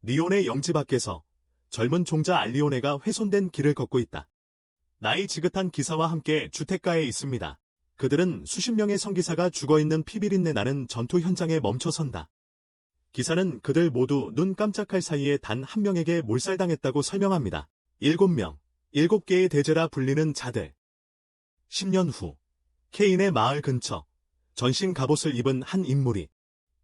리온의 영지 밖에서 젊은 종자 알리오네가 훼손된 길을 걷고 있다. 나이 지긋한 기사와 함께 주택가에 있습니다. 그들은 수십 명의 성기사가 죽어있는 피비린내 나는 전투 현장에 멈춰선다. 기사는 그들 모두 눈 깜짝할 사이에 단 한 명에게 몰살당했다고 설명합니다. 7명, 7개의 대제라 불리는 자들. 10년 후, 케인의 마을 근처, 전신 갑옷을 입은 한 인물이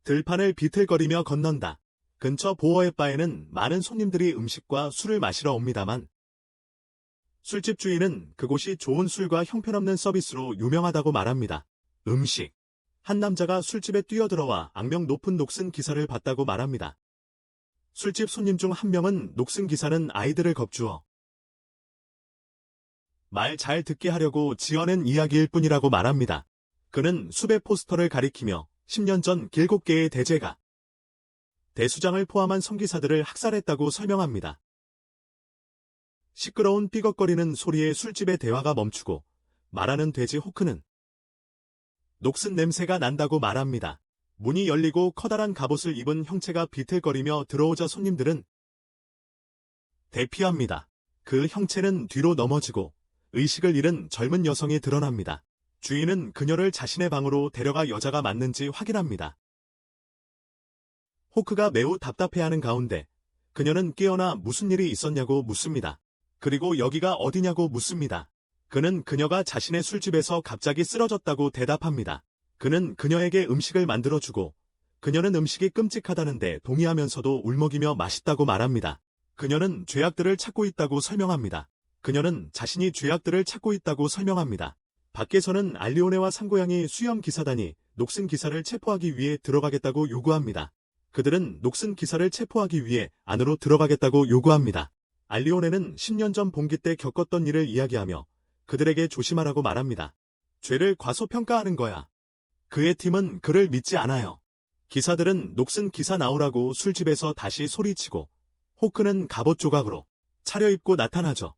들판을 비틀거리며 건넌다. 근처 보어의 바에는 많은 손님들이 음식과 술을 마시러 옵니다만 술집 주인은 그곳이 좋은 술과 형편없는 서비스로 유명하다고 말합니다. 음식. 한 남자가 술집에 뛰어들어와 악명 높은 녹슨 기사를 봤다고 말합니다. 술집 손님 중 한 명은 녹슨 기사는 아이들을 겁주어 말 잘 듣게 하려고 지어낸 이야기일 뿐이라고 말합니다. 그는 수배 포스터를 가리키며 10년 전 7개의 대제가 대수장을 포함한 성기사들을 학살했다고 설명합니다. 시끄러운 삐걱거리는 소리에 술집의 대화가 멈추고 말하는 돼지 호크는 녹슨 냄새가 난다고 말합니다. 문이 열리고 커다란 갑옷을 입은 형체가 비틀거리며 들어오자 손님들은 대피합니다. 그 형체는 뒤로 넘어지고 의식을 잃은 젊은 여성이 드러납니다. 주인은 그녀를 자신의 방으로 데려가 여자가 맞는지 확인합니다. 호크가 매우 답답해하는 가운데 그녀는 깨어나 무슨 일이 있었냐고 묻습니다. 그리고 여기가 어디냐고 묻습니다. 그는 그녀가 자신의 술집에서 갑자기 쓰러졌다고 대답합니다. 그는 그녀에게 음식을 만들어주고 그녀는 음식이 끔찍하다는데 동의하면서도 울먹이며 맛있다고 말합니다. 그녀는 죄악들을 찾고 있다고 설명합니다. 그녀는 자신이 죄악들을 찾고 있다고 설명합니다. 밖에서는 알리오네와 상고양이 수염 기사단이 녹슨 기사를 체포하기 위해 들어가겠다고 요구합니다. 그들은 녹슨 기사를 체포하기 위해 안으로 들어가겠다고 요구합니다. 알리오네는 10년 전 봉기 때 겪었던 일을 이야기하며 그들에게 조심하라고 말합니다. 죄를 과소평가하는 거야. 그의 팀은 그를 믿지 않아요. 기사들은 녹슨 기사 나오라고 술집에서 다시 소리치고 호크는 갑옷 조각으로 차려입고 나타나죠.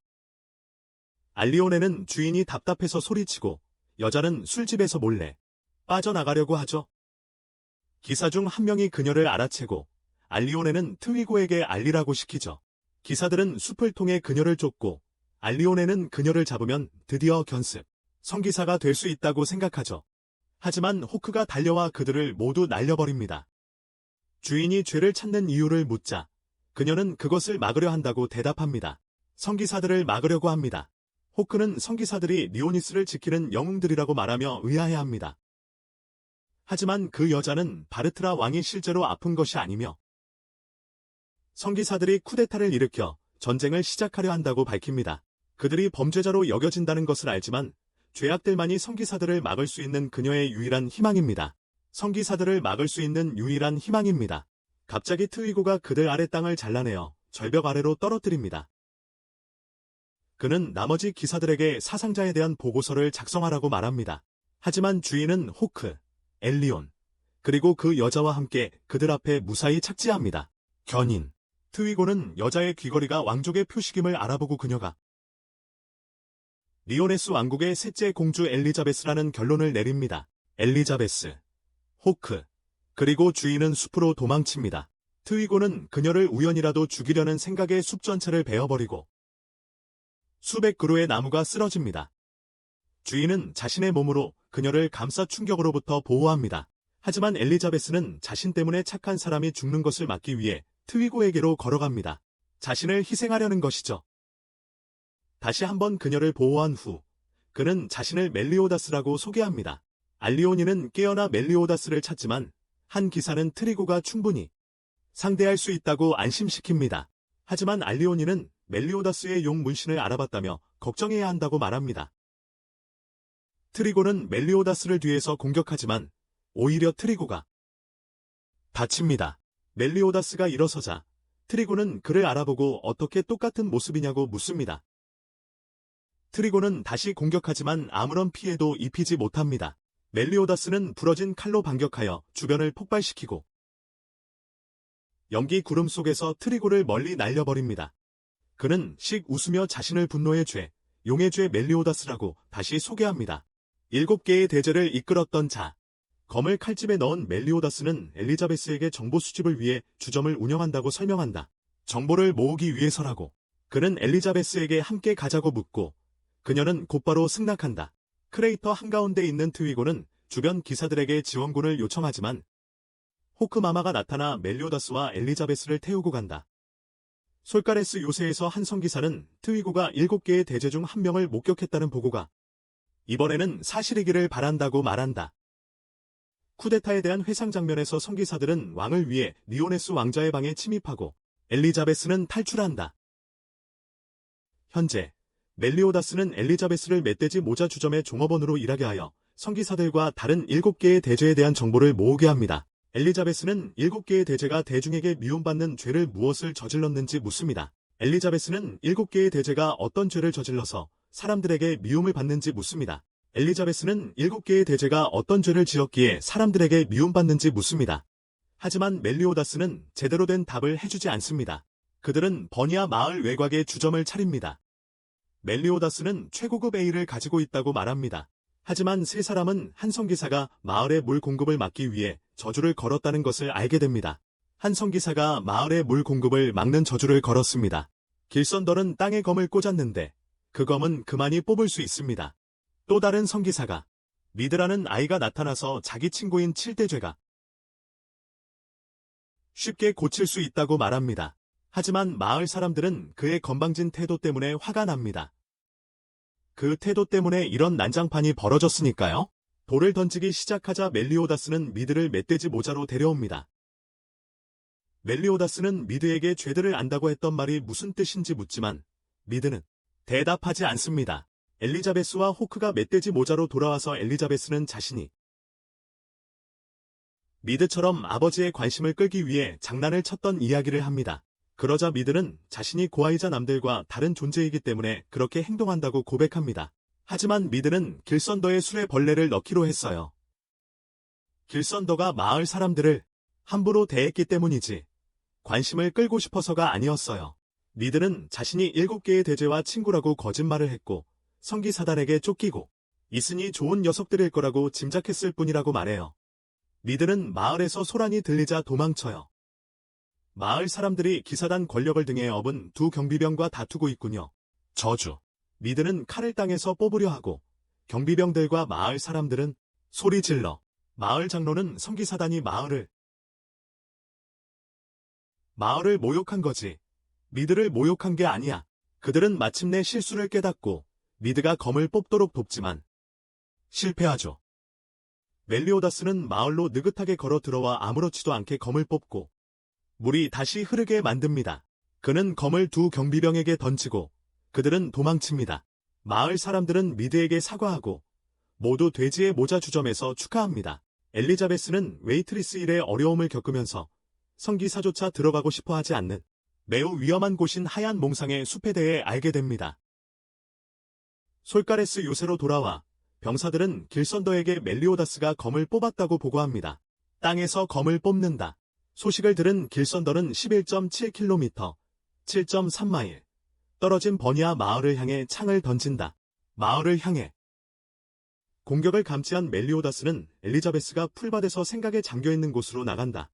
알리오네는 주인이 답답해서 소리치고 여자는 술집에서 몰래 빠져나가려고 하죠. 기사 중 한 명이 그녀를 알아채고 알리오네는 트위고에게 알리라고 시키죠. 기사들은 숲을 통해 그녀를 쫓고 알리오네는 그녀를 잡으면 드디어 견습, 성기사가 될 수 있다고 생각하죠. 하지만 호크가 달려와 그들을 모두 날려버립니다. 주인이 죄를 찾는 이유를 묻자 그녀는 그것을 막으려 한다고 대답합니다. 성기사들을 막으려고 합니다. 호크는 성기사들이 리오니스를 지키는 영웅들이라고 말하며 의아해합니다. 하지만 그 여자는 바르트라 왕이 실제로 아픈 것이 아니며 성기사들이 쿠데타를 일으켜 전쟁을 시작하려 한다고 밝힙니다. 그들이 범죄자로 여겨진다는 것을 알지만 죄악들만이 성기사들을 막을 수 있는 그녀의 유일한 희망입니다. 성기사들을 막을 수 있는 유일한 희망입니다. 갑자기 트위고가 그들 아래 땅을 잘라내어 절벽 아래로 떨어뜨립니다. 그는 나머지 기사들에게 사상자에 대한 보고서를 작성하라고 말합니다. 하지만 주인은 호크, 엘리온, 그리고 그 여자와 함께 그들 앞에 무사히 착지합니다. 견인. 트위고는 여자의 귀걸이가 왕족의 표식임을 알아보고 그녀가 리오네스 왕국의 셋째 공주 엘리자베스라는 결론을 내립니다. 엘리자베스, 호크, 그리고 주인은 숲으로 도망칩니다. 트위고는 그녀를 우연이라도 죽이려는 생각에 숲 전체를 베어버리고 수백 그루의 나무가 쓰러집니다. 주인은 자신의 몸으로 그녀를 감싸 충격으로부터 보호합니다. 하지만 엘리자베스는 자신 때문에 착한 사람이 죽는 것을 막기 위해 트위고에게로 걸어갑니다. 자신을 희생하려는 것이죠. 다시 한번 그녀를 보호한 후 그는 자신을 멜리오다스라고 소개합니다. 알리오니는 깨어나 멜리오다스를 찾지만 한 기사는 트리고가 충분히 상대할 수 있다고 안심시킵니다. 하지만 알리오니는 멜리오다스의 용 문신을 알아봤다며 걱정해야 한다고 말합니다. 트리고는 멜리오다스를 뒤에서 공격하지만 오히려 트리고가 다칩니다. 멜리오다스가 일어서자 트리고는 그를 알아보고 어떻게 똑같은 모습이냐고 묻습니다. 트리고는 다시 공격하지만 아무런 피해도 입히지 못합니다. 멜리오다스는 부러진 칼로 반격하여 주변을 폭발시키고 연기 구름 속에서 트리고를 멀리 날려버립니다. 그는 씩 웃으며 자신을 분노의 죄, 용의 죄 멜리오다스라고 다시 소개합니다. 7개의 대제를 이끌었던 자, 검을 칼집에 넣은 멜리오다스는 엘리자베스에게 정보 수집을 위해 주점을 운영한다고 설명한다. 정보를 모으기 위해서라고. 그는 엘리자베스에게 함께 가자고 묻고 그녀는 곧바로 승낙한다. 크레이터 한가운데 있는 트위고는 주변 기사들에게 지원군을 요청하지만 호크마마가 나타나 멜리오다스와 엘리자베스를 태우고 간다. 솔가레스 요새에서 한 성기사는 트위고가 7개의 대제 중 한 명을 목격했다는 보고가 이번에는 사실이기를 바란다고 말한다. 쿠데타에 대한 회상 장면에서 성기사들은 왕을 위해 리오네스 왕자의 방에 침입하고 엘리자베스는 탈출한다. 현재 멜리오다스는 엘리자베스를 멧돼지 모자 주점의 종업원으로 일하게 하여 성기사들과 다른 7개의 대제에 대한 정보를 모으게 합니다. 엘리자베스는 7개의 대제가 대중에게 미움받는 죄를 무엇을 저질렀는지 묻습니다. 엘리자베스는 7개의 대제가 어떤 죄를 저질러서 사람들에게 미움을 받는지 묻습니다. 엘리자베스는 7개의 대제가 어떤 죄를 지었기에 사람들에게 미움받는지 묻습니다. 하지만 멜리오다스는 제대로 된 답을 해주지 않습니다. 그들은 버니아 마을 외곽에 주점을 차립니다. 멜리오다스는 최고급 A를 가지고 있다고 말합니다. 하지만 세 사람은 한 성기사가 마을의 물 공급을 막기 위해 저주를 걸었다는 것을 알게 됩니다. 한 성기사가 마을의 물 공급을 막는 저주를 걸었습니다. 길선덜은 땅에 검을 꽂았는데 그 검은 그만이 뽑을 수 있습니다. 또 다른 성기사가 미드라는 아이가 나타나서 자기 친구인 7대죄가 쉽게 고칠 수 있다고 말합니다. 하지만 마을 사람들은 그의 건방진 태도 때문에 화가 납니다. 그 태도 때문에 이런 난장판이 벌어졌으니까요. 돌을 던지기 시작하자 멜리오다스는 미드를 멧돼지 모자로 데려옵니다. 멜리오다스는 미드에게 죄들을 안다고 했던 말이 무슨 뜻인지 묻지만 미드는 대답하지 않습니다. 엘리자베스와 호크가 멧돼지 모자로 돌아와서 엘리자베스는 자신이 미드처럼 아버지의 관심을 끌기 위해 장난을 쳤던 이야기를 합니다. 그러자 미드는 자신이 고아이자 남들과 다른 존재이기 때문에 그렇게 행동한다고 고백합니다. 하지만 미드는 길선더의 술에 벌레를 넣기로 했어요. 길선더가 마을 사람들을 함부로 대했기 때문이지 관심을 끌고 싶어서가 아니었어요. 미드는 자신이 7개의 대제와 친구라고 거짓말을 했고 성기사단에게 쫓기고 있으니 좋은 녀석들일 거라고 짐작했을 뿐이라고 말해요. 미드는 마을에서 소란이 들리자 도망쳐요. 마을 사람들이 기사단 권력을 등에 업은 두 경비병과 다투고 있군요. 저주. 미드는 칼을 땅에서 뽑으려 하고 경비병들과 마을 사람들은 소리 질러. 마을 장로는 성기사단이 마을을 모욕한 거지. 미드를 모욕한 게 아니야. 그들은 마침내 실수를 깨닫고 미드가 검을 뽑도록 돕지만 실패하죠. 멜리오다스는 마을로 느긋하게 걸어 들어와 아무렇지도 않게 검을 뽑고 물이 다시 흐르게 만듭니다. 그는 검을 두 경비병에게 던지고 그들은 도망칩니다. 마을 사람들은 미드에게 사과하고 모두 돼지의 모자 주점에서 축하합니다. 엘리자베스는 웨이트리스 일에 어려움을 겪으면서 성기사조차 들어가고 싶어 하지 않는 매우 위험한 곳인 하얀 몽상의 숲에 대해 알게 됩니다. 솔가레스 요새로 돌아와 병사들은 길선더에게 멜리오다스가 검을 뽑았다고 보고합니다. 땅에서 검을 뽑는다. 소식을 들은 길선더는 11.7km, 7.3마일 떨어진 버니아 마을을 향해 창을 던진다. 마을을 향해 공격을 감지한 멜리오다스는 엘리자베스가 풀밭에서 생각에 잠겨있는 곳으로 나간다.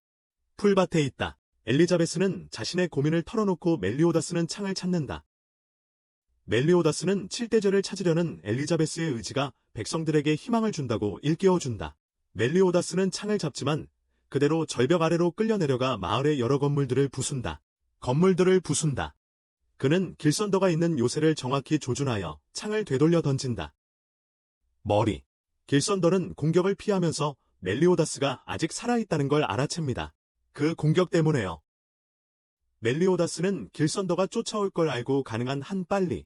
풀밭에 있다. 엘리자베스는 자신의 고민을 털어놓고 멜리오다스는 창을 찾는다. 멜리오다스는 7대제를 찾으려는 엘리자베스의 의지가 백성들에게 희망을 준다고 일깨워준다. 멜리오다스는 창을 잡지만 그대로 절벽 아래로 끌려 내려가 마을의 여러 건물들을 부순다. 그는 길선더가 있는 요새를 정확히 조준하여 창을 되돌려 던진다. 머리. 길선더는 공격을 피하면서 멜리오다스가 아직 살아있다는 걸 알아챕니다. 그 공격 때문에요. 멜리오다스는 길선더가 쫓아올 걸 알고 가능한 한 빨리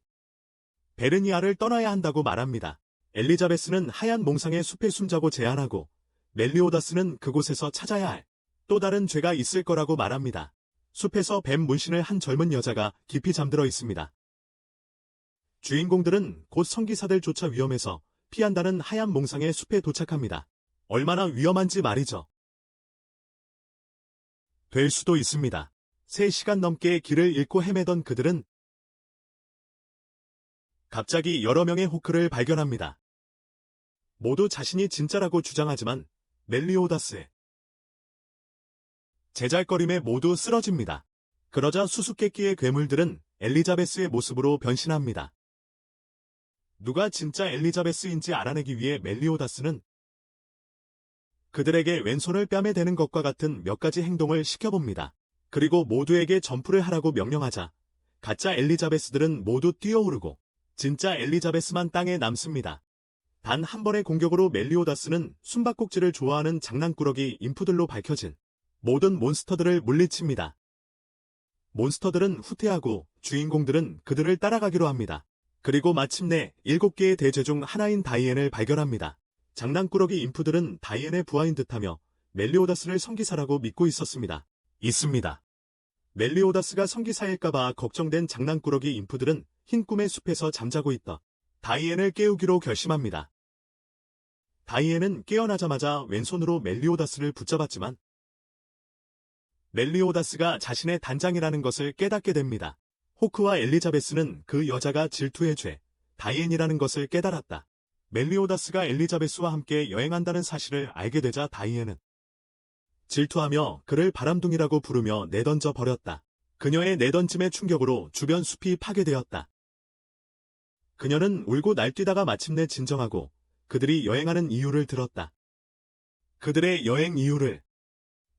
베르니아를 떠나야 한다고 말합니다. 엘리자베스는 하얀 몽상의 숲에 숨자고 제안하고 멜리오다스는 그곳에서 찾아야 할 또 다른 죄가 있을 거라고 말합니다. 숲에서 뱀 문신을 한 젊은 여자가 깊이 잠들어 있습니다. 주인공들은 곧 성기사들조차 위험해서 피한다는 하얀 몽상의 숲에 도착합니다. 얼마나 위험한지 말이죠. 될 수도 있습니다. 3시간 넘게 길을 잃고 헤매던 그들은 갑자기 여러 명의 호크를 발견합니다. 모두 자신이 진짜라고 주장하지만 멜리오다스의 제잘거림에 모두 쓰러집니다. 그러자 수수께끼의 괴물들은 엘리자베스의 모습으로 변신합니다. 누가 진짜 엘리자베스인지 알아내기 위해 멜리오다스는 그들에게 왼손을 뺨에 대는 것과 같은 몇 가지 행동을 시켜봅니다. 그리고 모두에게 점프를 하라고 명령하자 가짜 엘리자베스들은 모두 뛰어오르고 진짜 엘리자베스만 땅에 남습니다. 단 한 번의 공격으로 멜리오다스는 숨바꼭질을 좋아하는 장난꾸러기 인프들로 밝혀진 모든 몬스터들을 물리칩니다. 몬스터들은 후퇴하고 주인공들은 그들을 따라가기로 합니다. 그리고 마침내 7개의 대죄 중 하나인 다이앤을 발견합니다. 장난꾸러기 인프들은 다이앤의 부하인 듯하며 멜리오다스를 성기사라고 믿고 있습니다. 멜리오다스가 성기사일까봐 걱정된 장난꾸러기 인프들은 흰 꿈의 숲에서 잠자고 있다 다이앤을 깨우기로 결심합니다. 다이앤은 깨어나자마자 왼손으로 멜리오다스를 붙잡았지만 멜리오다스가 자신의 단장이라는 것을 깨닫게 됩니다. 호크와 엘리자베스는 그 여자가 질투의 죄, 다이앤이라는 것을 깨달았다. 멜리오다스가 엘리자베스와 함께 여행한다는 사실을 알게 되자 다이앤은 질투하며 그를 바람둥이라고 부르며 내던져 버렸다. 그녀의 내던짐의 충격으로 주변 숲이 파괴되었다. 그녀는 울고 날뛰다가 마침내 진정하고 그들이 여행하는 이유를 들었다. 그들의 여행 이유를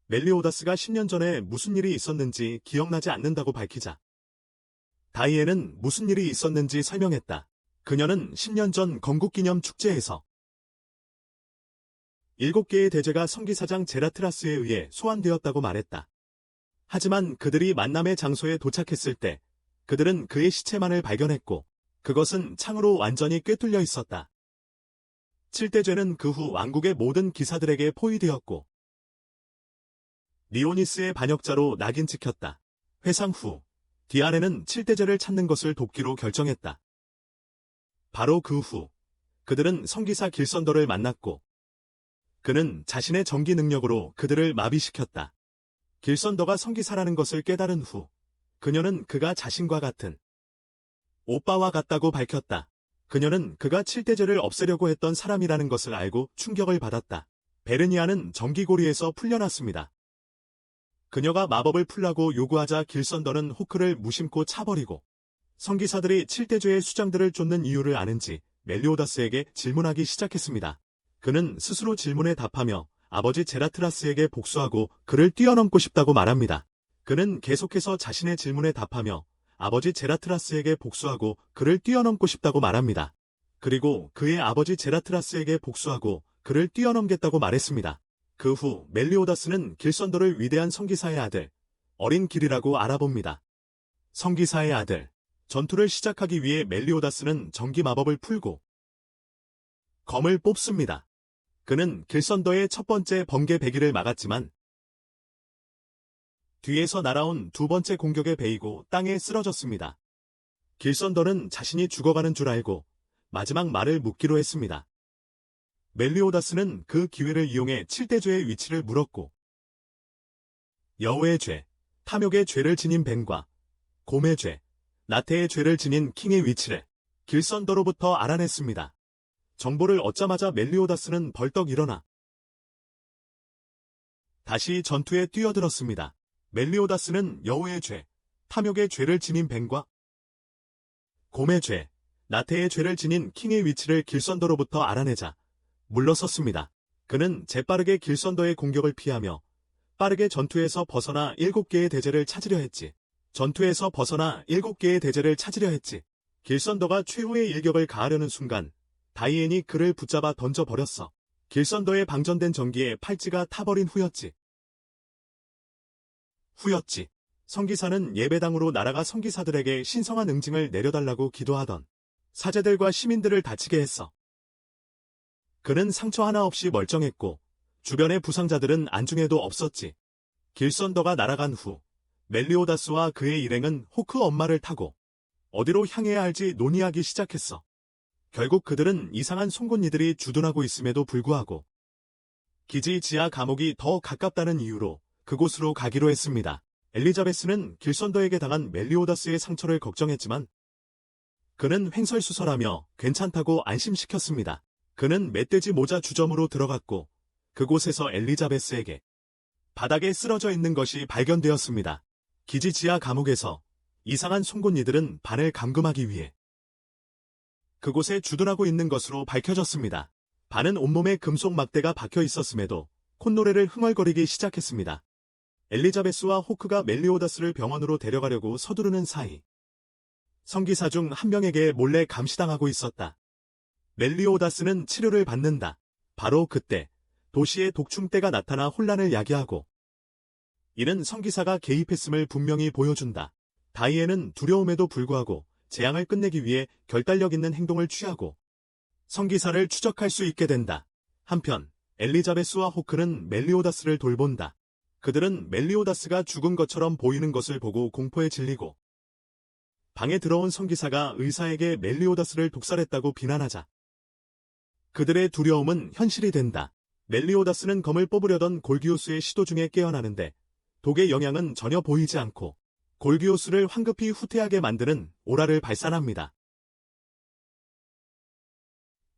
멜리오다스가 10년 전에 무슨 일이 있었는지 기억나지 않는다고 밝히자 다이앤은 무슨 일이 있었는지 설명했다. 그녀는 10년 전 건국기념 축제에서 7개의 대죄가 성기사장 제라트라스에 의해 소환되었다고 말했다. 하지만 그들이 만남의 장소에 도착했을 때 그들은 그의 시체만을 발견했고 그것은 창으로 완전히 꿰뚫려 있었다. 7대죄는 그 후 왕국의 모든 기사들에게 포위되었고 리오니스의 반역자로 낙인 찍혔다. 회상 후 디아네는 7대죄를 찾는 것을 돕기로 결정했다. 바로 그 후 그들은 성기사 길선더를 만났고 그는 자신의 전기 능력으로 그들을 마비시켰다. 길선더가 성기사라는 것을 깨달은 후 그녀는 그가 자신과 같은 오빠와 같다고 밝혔다. 그녀는 그가 7대죄를 없애려고 했던 사람이라는 것을 알고 충격을 받았다. 베르니아는 전기고리에서 풀려났습니다. 그녀가 마법을 풀라고 요구하자 길선더는 호크를 무심코 차버리고 성기사들이 7대죄의 수장들을 쫓는 이유를 아는지 멜리오다스에게 질문하기 시작했습니다. 그는 스스로 질문에 답하며 아버지 제라트라스에게 복수하고 그를 뛰어넘고 싶다고 말합니다. 그는 계속해서 자신의 질문에 답하며 아버지 제라트라스에게 복수하고 그를 뛰어넘고 싶다고 말합니다. 그리고 그의 아버지 제라트라스에게 복수하고 그를 뛰어넘겠다고 말했습니다. 그 후 멜리오다스는 길선더를 위대한 성기사의 아들, 어린 길이라고 알아봅니다. 성기사의 아들, 전투를 시작하기 위해 멜리오다스는 전기 마법을 풀고 검을 뽑습니다. 그는 길선더의 첫 번째 번개 배기를 막았지만 뒤에서 날아온 두 번째 공격에 베이고 땅에 쓰러졌습니다. 길선더는 자신이 죽어가는 줄 알고 마지막 말을 묻기로 했습니다. 멜리오다스는 그 기회를 이용해 7대죄의 위치를 물었고 여우의 죄, 탐욕의 죄를 지닌 벤과 곰의 죄, 나태의 죄를 지닌 킹의 위치를 길선더로부터 알아냈습니다. 정보를 얻자마자 멜리오다스는 벌떡 일어나 다시 전투에 뛰어들었습니다. 멜리오다스는 여우의 죄, 탐욕의 죄를 지닌 벤과 곰의 죄, 나태의 죄를 지닌 킹의 위치를 길선더로부터 알아내자 물러섰습니다. 그는 재빠르게 길선더의 공격을 피하며 빠르게 전투에서 벗어나 7개의 대죄를 찾으려 했지. 길선더가 최후의 일격을 가하려는 순간 다이앤이 그를 붙잡아 던져버렸어. 길선더의 방전된 전기에 팔찌가 타버린 후였지. 성기사는 예배당으로 날아가 성기사들에게 신성한 응징을 내려달라고 기도하던 사제들과 시민들을 다치게 했어. 그는 상처 하나 없이 멀쩡했고 주변의 부상자들은 안중에도 없었지. 길선더가 날아간 후 멜리오다스와 그의 일행은 호크 엄마를 타고 어디로 향해야 할지 논의하기 시작했어. 결국 그들은 이상한 송곳니들이 주둔하고 있음에도 불구하고 기지 지하 감옥이 더 가깝다는 이유로 그곳으로 가기로 했습니다. 엘리자베스는 길선더에게 당한 멜리오다스의 상처를 걱정했지만 그는 횡설수설하며 괜찮다고 안심시켰습니다. 그는 멧돼지 모자 주점으로 들어갔고 그곳에서 엘리자베스에게 바닥에 쓰러져 있는 것이 발견되었습니다. 기지 지하 감옥에서 이상한 송곳니들은 반을 감금하기 위해 그곳에 주둔하고 있는 것으로 밝혀졌습니다. 반은 온몸에 금속 막대가 박혀 있었음에도 콧노래를 흥얼거리기 시작했습니다. 엘리자베스와 호크가 멜리오다스를 병원으로 데려가려고 서두르는 사이 성기사 중 한 명에게 몰래 감시당하고 있었다. 멜리오다스는 치료를 받는다. 바로 그때 도시에 독충대가 나타나 혼란을 야기하고 이는 성기사가 개입했음을 분명히 보여준다. 다이앤은 두려움에도 불구하고 재앙을 끝내기 위해 결단력 있는 행동을 취하고 성기사를 추적할 수 있게 된다. 한편 엘리자베스와 호크는 멜리오다스를 돌본다. 그들은 멜리오다스가 죽은 것처럼 보이는 것을 보고 공포에 질리고 방에 들어온 성기사가 의사에게 멜리오다스를 독살했다고 비난하자 그들의 두려움은 현실이 된다. 멜리오다스는 검을 뽑으려던 골기오스의 시도 중에 깨어나는데 독의 영향은 전혀 보이지 않고 골기오스를 황급히 후퇴하게 만드는 오라를 발산합니다.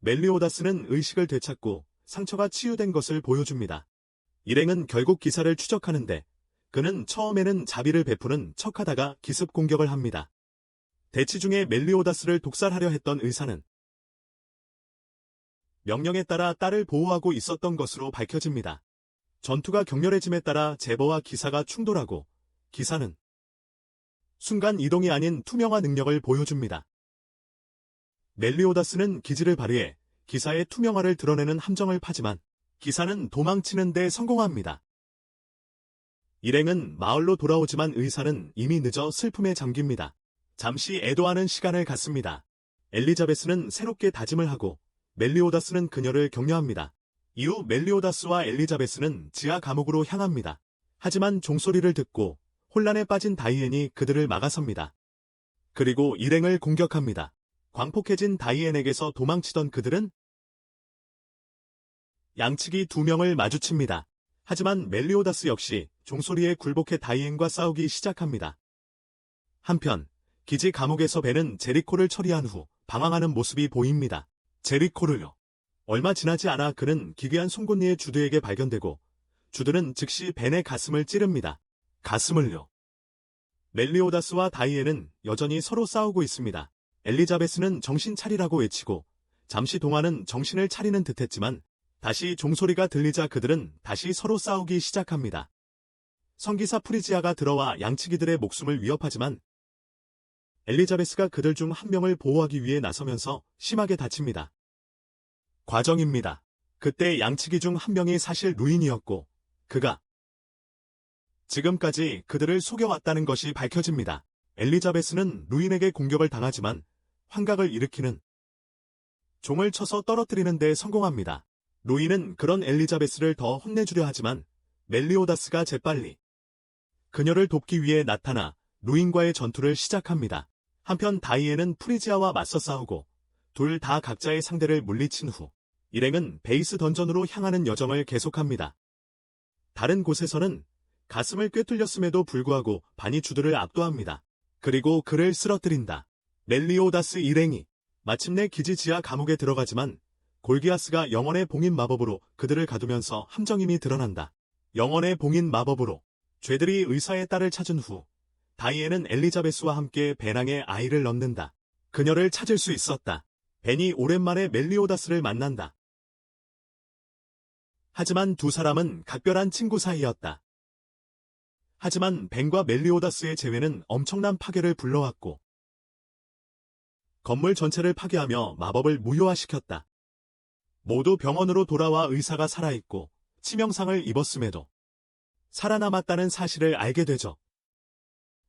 멜리오다스는 의식을 되찾고 상처가 치유된 것을 보여줍니다. 일행은 결국 기사를 추적하는데 그는 처음에는 자비를 베푸는 척하다가 기습 공격을 합니다. 대치 중에 멜리오다스를 독살하려 했던 의사는 명령에 따라 딸을 보호하고 있었던 것으로 밝혀집니다. 전투가 격렬해짐에 따라 제버와 기사가 충돌하고 기사는 순간 이동이 아닌 투명화 능력을 보여줍니다. 멜리오다스는 기지를 발휘해 기사의 투명화를 드러내는 함정을 파지만 기사는 도망치는 데 성공합니다. 일행은 마을로 돌아오지만 의사는 이미 늦어 슬픔에 잠깁니다. 잠시 애도하는 시간을 갖습니다. 엘리자베스는 새롭게 다짐을 하고 멜리오다스는 그녀를 격려합니다. 이후 멜리오다스와 엘리자베스는 지하 감옥으로 향합니다. 하지만 종소리를 듣고 혼란에 빠진 다이앤이 그들을 막아섭니다. 그리고 일행을 공격합니다. 광폭해진 다이앤에게서 도망치던 그들은 양측이 두 명을 마주칩니다. 하지만 멜리오다스 역시 종소리에 굴복해 다이앤과 싸우기 시작합니다. 한편 기지 감옥에서 벤은 제리코를 처리한 후 방황하는 모습이 보입니다. 제리코를요. 얼마 지나지 않아 그는 기괴한 송곳니의 주드에게 발견되고 주드는 즉시 벤의 가슴을 찌릅니다. 가슴을요. 멜리오다스와 다이앤은 여전히 서로 싸우고 있습니다. 엘리자베스는 정신 차리라고 외치고 잠시 동안은 정신을 차리는 듯했지만 다시 종소리가 들리자 그들은 다시 서로 싸우기 시작합니다. 성기사 프리지아가 들어와 양치기들의 목숨을 위협하지만 엘리자베스가 그들 중 한 명을 보호하기 위해 나서면서 심하게 다칩니다. 과정입니다. 그때 양치기 중 한 명이 사실 루인이었고 그가 지금까지 그들을 속여왔다는 것이 밝혀집니다. 엘리자베스는 루인에게 공격을 당하지만 환각을 일으키는 종을 쳐서 떨어뜨리는 데 성공합니다. 루인은 그런 엘리자베스를 더 혼내주려 하지만 멜리오다스가 재빨리 그녀를 돕기 위해 나타나 루인과의 전투를 시작합니다. 한편 다이앤은 프리지아와 맞서 싸우고 둘 다 각자의 상대를 물리친 후 일행은 베이스 던전으로 향하는 여정을 계속합니다. 다른 곳에서는 가슴을 꿰뚫렸음에도 불구하고 반이 주드를 압도합니다. 그리고 그를 쓰러뜨린다. 멜리오다스 일행이 마침내 기지 지하 감옥에 들어가지만 골기아스가 영혼의 봉인 마법으로 그들을 가두면서 함정임이 드러난다. 영혼의 봉인 마법으로 죄들이 의사의 딸을 찾은 후 다이앤은 엘리자베스와 함께 배낭에 아이를 넣는다. 그녀를 찾을 수 있었다. 벤이 오랜만에 멜리오다스를 만난다. 하지만 두 사람은 각별한 친구 사이였다. 하지만 벤과 멜리오다스의 재회는 엄청난 파괴를 불러왔고 건물 전체를 파괴하며 마법을 무효화시켰다. 모두 병원으로 돌아와 의사가 살아있고 치명상을 입었음에도 살아남았다는 사실을 알게 되죠.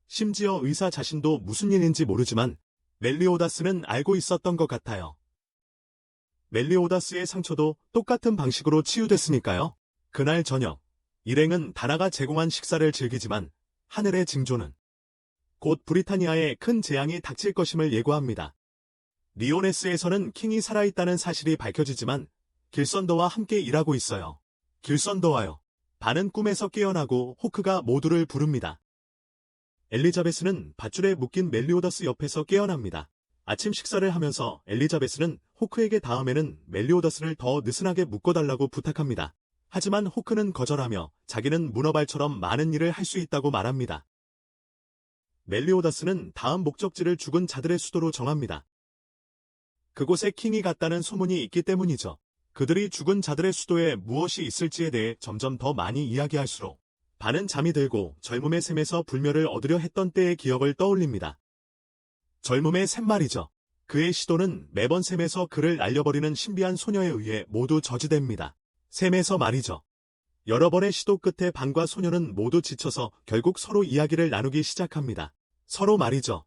심지어 의사 자신도 무슨 일인지 모르지만 멜리오다스는 알고 있었던 것 같아요. 멜리오다스의 상처도 똑같은 방식으로 치유됐으니까요. 그날 저녁, 일행은 다나가 제공한 식사를 즐기지만 하늘의 징조는 곧 브리타니아에 큰 재앙이 닥칠 것임을 예고합니다. 리오네스에서는 킹이 살아있다는 사실이 밝혀지지만 길선더와 함께 일하고 있어요. 길선더와요. 반은 꿈에서 깨어나고 호크가 모두를 부릅니다. 엘리자베스는 밧줄에 묶인 멜리오다스 옆에서 깨어납니다. 아침 식사를 하면서 엘리자베스는 호크에게 다음에는 멜리오다스를 더 느슨하게 묶어달라고 부탁합니다. 하지만 호크는 거절하며 자기는 문어발처럼 많은 일을 할 수 있다고 말합니다. 멜리오다스는 다음 목적지를 죽은 자들의 수도로 정합니다. 그곳에 킹이 갔다는 소문이 있기 때문이죠. 그들이 죽은 자들의 수도에 무엇이 있을지에 대해 점점 더 많이 이야기할수록 반은 잠이 들고 젊음의 샘에서 불멸을 얻으려 했던 때의 기억을 떠올립니다. 젊음의 샘 말이죠. 그의 시도는 매번 샘에서 그를 날려버리는 신비한 소녀에 의해 모두 저지됩니다. 샘에서 말이죠. 여러 번의 시도 끝에 반과 소녀는 모두 지쳐서 결국 서로 이야기를 나누기 시작합니다. 서로 말이죠.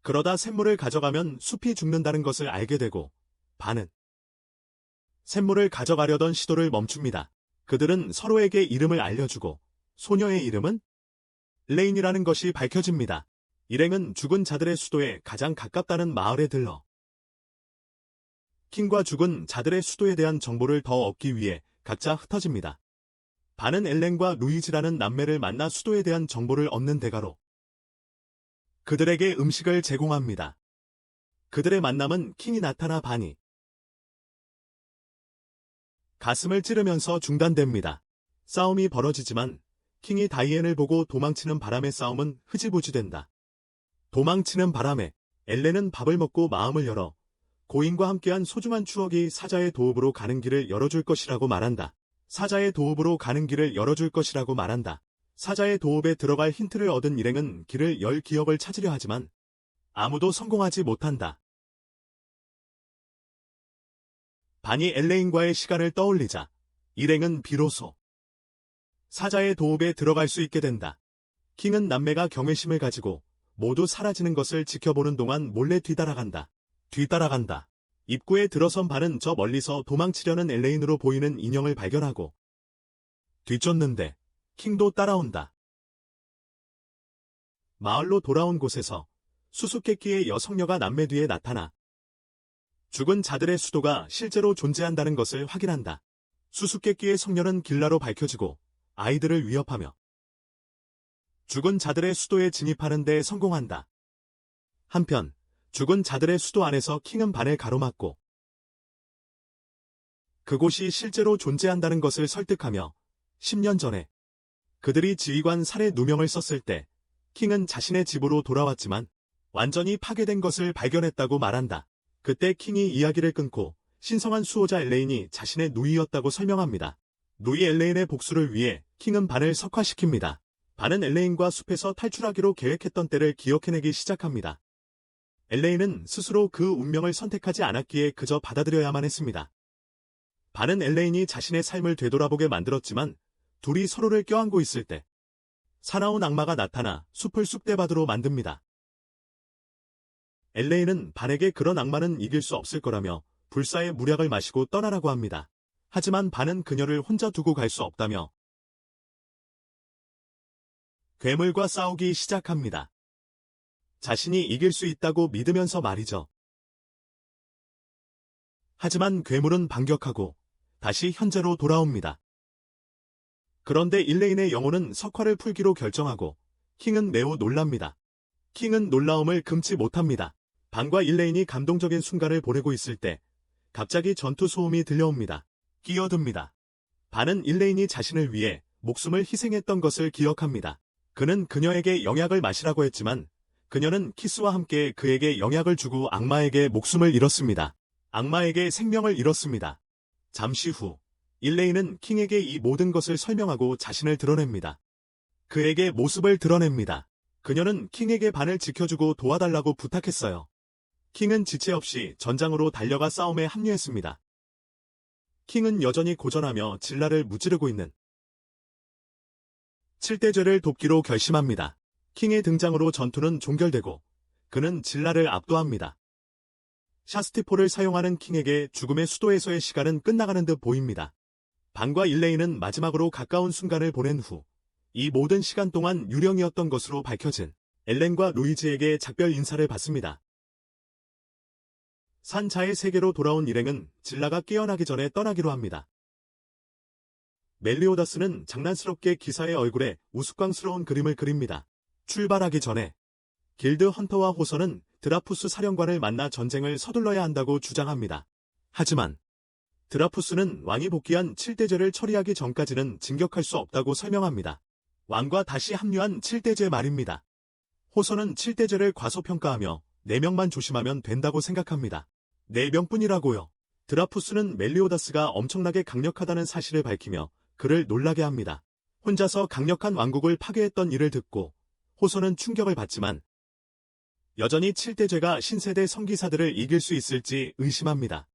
그러다 샘물을 가져가면 숲이 죽는다는 것을 알게 되고 반은 샘물을 가져가려던 시도를 멈춥니다. 그들은 서로에게 이름을 알려주고 소녀의 이름은 레인이라는 것이 밝혀집니다. 일행은 죽은 자들의 수도에 가장 가깝다는 마을에 들러 킹과 죽은 자들의 수도에 대한 정보를 더 얻기 위해 각자 흩어집니다. 반은 엘렌과 루이즈라는 남매를 만나 수도에 대한 정보를 얻는 대가로 그들에게 음식을 제공합니다. 그들의 만남은 킹이 나타나 반이 가슴을 찌르면서 중단됩니다. 싸움이 벌어지지만 킹이 다이앤을 보고 도망치는 바람에 싸움은 흐지부지된다. 도망치는 바람에 엘렌은 밥을 먹고 마음을 열어 고인과 함께한 소중한 추억이 사자의 도읍으로 가는 길을 열어줄 것이라고 말한다. 사자의 도읍으로 가는 길을 열어줄 것이라고 말한다. 사자의 도읍에 들어갈 힌트를 얻은 일행은 길을 열 기억을 찾으려 하지만 아무도 성공하지 못한다. 반이 엘레인과의 시간을 떠올리자 일행은 비로소 사자의 도읍에 들어갈 수 있게 된다. 킹은 남매가 경외심을 가지고 모두 사라지는 것을 지켜보는 동안 몰래 뒤따라간다. 입구에 들어선 반은 저 멀리서 도망치려는 엘레인으로 보이는 인형을 발견하고 뒤쫓는데 킹도 따라온다. 마을로 돌아온 곳에서 수수께끼의 여성녀가 남매 뒤에 나타나 죽은 자들의 수도가 실제로 존재한다는 것을 확인한다. 수수께끼의 성녀는 길라로 밝혀지고 아이들을 위협하며 죽은 자들의 수도에 진입하는 데 성공한다. 한편 죽은 자들의 수도 안에서 킹은 반을 가로막고 그곳이 실제로 존재한다는 것을 설득하며 10년 전에 그들이 지휘관 살해 누명을 썼을 때 킹은 자신의 집으로 돌아왔지만 완전히 파괴된 것을 발견했다고 말한다. 그때 킹이 이야기를 끊고 신성한 수호자 엘레인이 자신의 누이였다고 설명합니다. 누이 엘레인의 복수를 위해 킹은 반을 석화시킵니다. 반은 엘레인과 숲에서 탈출하기로 계획했던 때를 기억해내기 시작합니다. 엘레인은 스스로 그 운명을 선택하지 않았기에 그저 받아들여야만 했습니다. 반은 엘레인이 자신의 삶을 되돌아보게 만들었지만 둘이 서로를 껴안고 있을 때 사나운 악마가 나타나 숲을 쑥대밭으로 만듭니다. 엘레인은 반에게 그런 악마는 이길 수 없을 거라며 불사의 무약을 마시고 떠나라고 합니다. 하지만 반은 그녀를 혼자 두고 갈 수 없다며 괴물과 싸우기 시작합니다. 자신이 이길 수 있다고 믿으면서 말이죠. 하지만 괴물은 반격하고 다시 현재로 돌아옵니다. 그런데 일레인의 영혼은 석화를 풀기로 결정하고 킹은 매우 놀랍니다. 킹은 놀라움을 금치 못합니다. 반과 일레인이 감동적인 순간을 보내고 있을 때 갑자기 전투 소음이 들려옵니다. 끼어듭니다. 반은 일레인이 자신을 위해 목숨을 희생했던 것을 기억합니다. 그는 그녀에게 영약을 마시라고 했지만 그녀는 키스와 함께 그에게 영약을 주고 악마에게 목숨을 잃었습니다. 악마에게 생명을 잃었습니다. 잠시 후 일레인은 킹에게 이 모든 것을 설명하고 자신을 드러냅니다. 그에게 모습을 드러냅니다. 그녀는 킹에게 반을 지켜주고 도와달라고 부탁했어요. 킹은 지체 없이 전장으로 달려가 싸움에 합류했습니다. 킹은 여전히 고전하며 질라를 무찌르고 있는 7대죄를 돕기로 결심합니다. 킹의 등장으로 전투는 종결되고 그는 질라를 압도합니다. 샤스티포를 사용하는 킹에게 죽음의 수도에서의 시간은 끝나가는 듯 보입니다. 반과 일레인은 마지막으로 가까운 순간을 보낸 후 이 모든 시간 동안 유령이었던 것으로 밝혀진 엘렌과 루이즈에게 작별 인사를 받습니다. 산자의 세계로 돌아온 일행은 질라가 깨어나기 전에 떠나기로 합니다. 멜리오다스는 장난스럽게 기사의 얼굴에 우스꽝스러운 그림을 그립니다. 출발하기 전에 길드 헌터와 호선은 드라푸스 사령관을 만나 전쟁을 서둘러야 한다고 주장합니다. 하지만 드라푸스는 왕이 복귀한 7대제를 처리하기 전까지는 진격할 수 없다고 설명합니다. 왕과 다시 합류한 7대제 말입니다. 호소는 7대제를 과소평가하며 4명만 조심하면 된다고 생각합니다. 4명뿐이라고요. 드라푸스는 멜리오다스가 엄청나게 강력하다는 사실을 밝히며 그를 놀라게 합니다. 혼자서 강력한 왕국을 파괴했던 일을 듣고 호소는 충격을 받지만 여전히 7대제가 신세대 성기사들을 이길 수 있을지 의심합니다.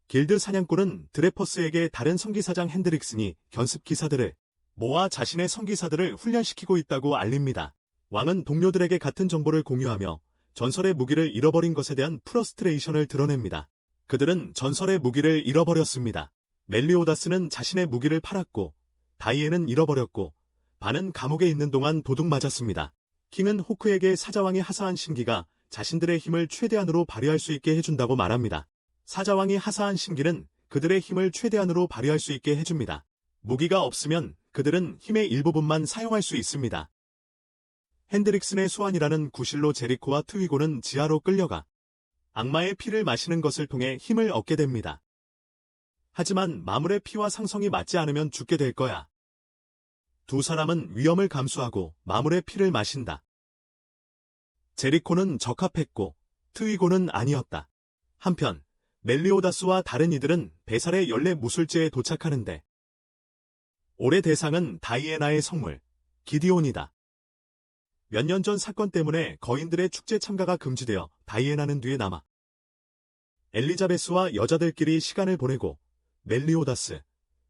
길드 사냥꾼은 드레퍼스에게 다른 성기사장 핸드릭슨이 견습 기사들을 모아 자신의 성기사들을 훈련시키고 있다고 알립니다. 왕은 동료들에게 같은 정보를 공유하며 전설의 무기를 잃어버린 것에 대한 프러스트레이션을 드러냅니다. 그들은 전설의 무기를 잃어버렸습니다. 멜리오다스는 자신의 무기를 팔았고 다이앤은 잃어버렸고 반은 감옥에 있는 동안 도둑 맞았습니다. 킹은 호크에게 사자왕이 하사한 신기가 자신들의 힘을 최대한으로 발휘할 수 있게 해준다고 말합니다. 사자왕이 하사한 신기는 그들의 힘을 최대한으로 발휘할 수 있게 해줍니다. 무기가 없으면 그들은 힘의 일부분만 사용할 수 있습니다. 핸드릭슨의 수완이라는 구실로 제리코와 트위고는 지하로 끌려가 악마의 피를 마시는 것을 통해 힘을 얻게 됩니다. 하지만 마물의 피와 상성이 맞지 않으면 죽게 될 거야. 두 사람은 위험을 감수하고 마물의 피를 마신다. 제리코는 적합했고 트위고는 아니었다. 한편 멜리오다스와 다른 이들은 베살의 연례 무술제에 도착하는데 올해 대상은 다이애나의 성물 기디온이다. 몇 년 전 사건 때문에 거인들의 축제 참가가 금지되어 다이애나는 뒤에 남아 엘리자베스와 여자들끼리 시간을 보내고 멜리오다스,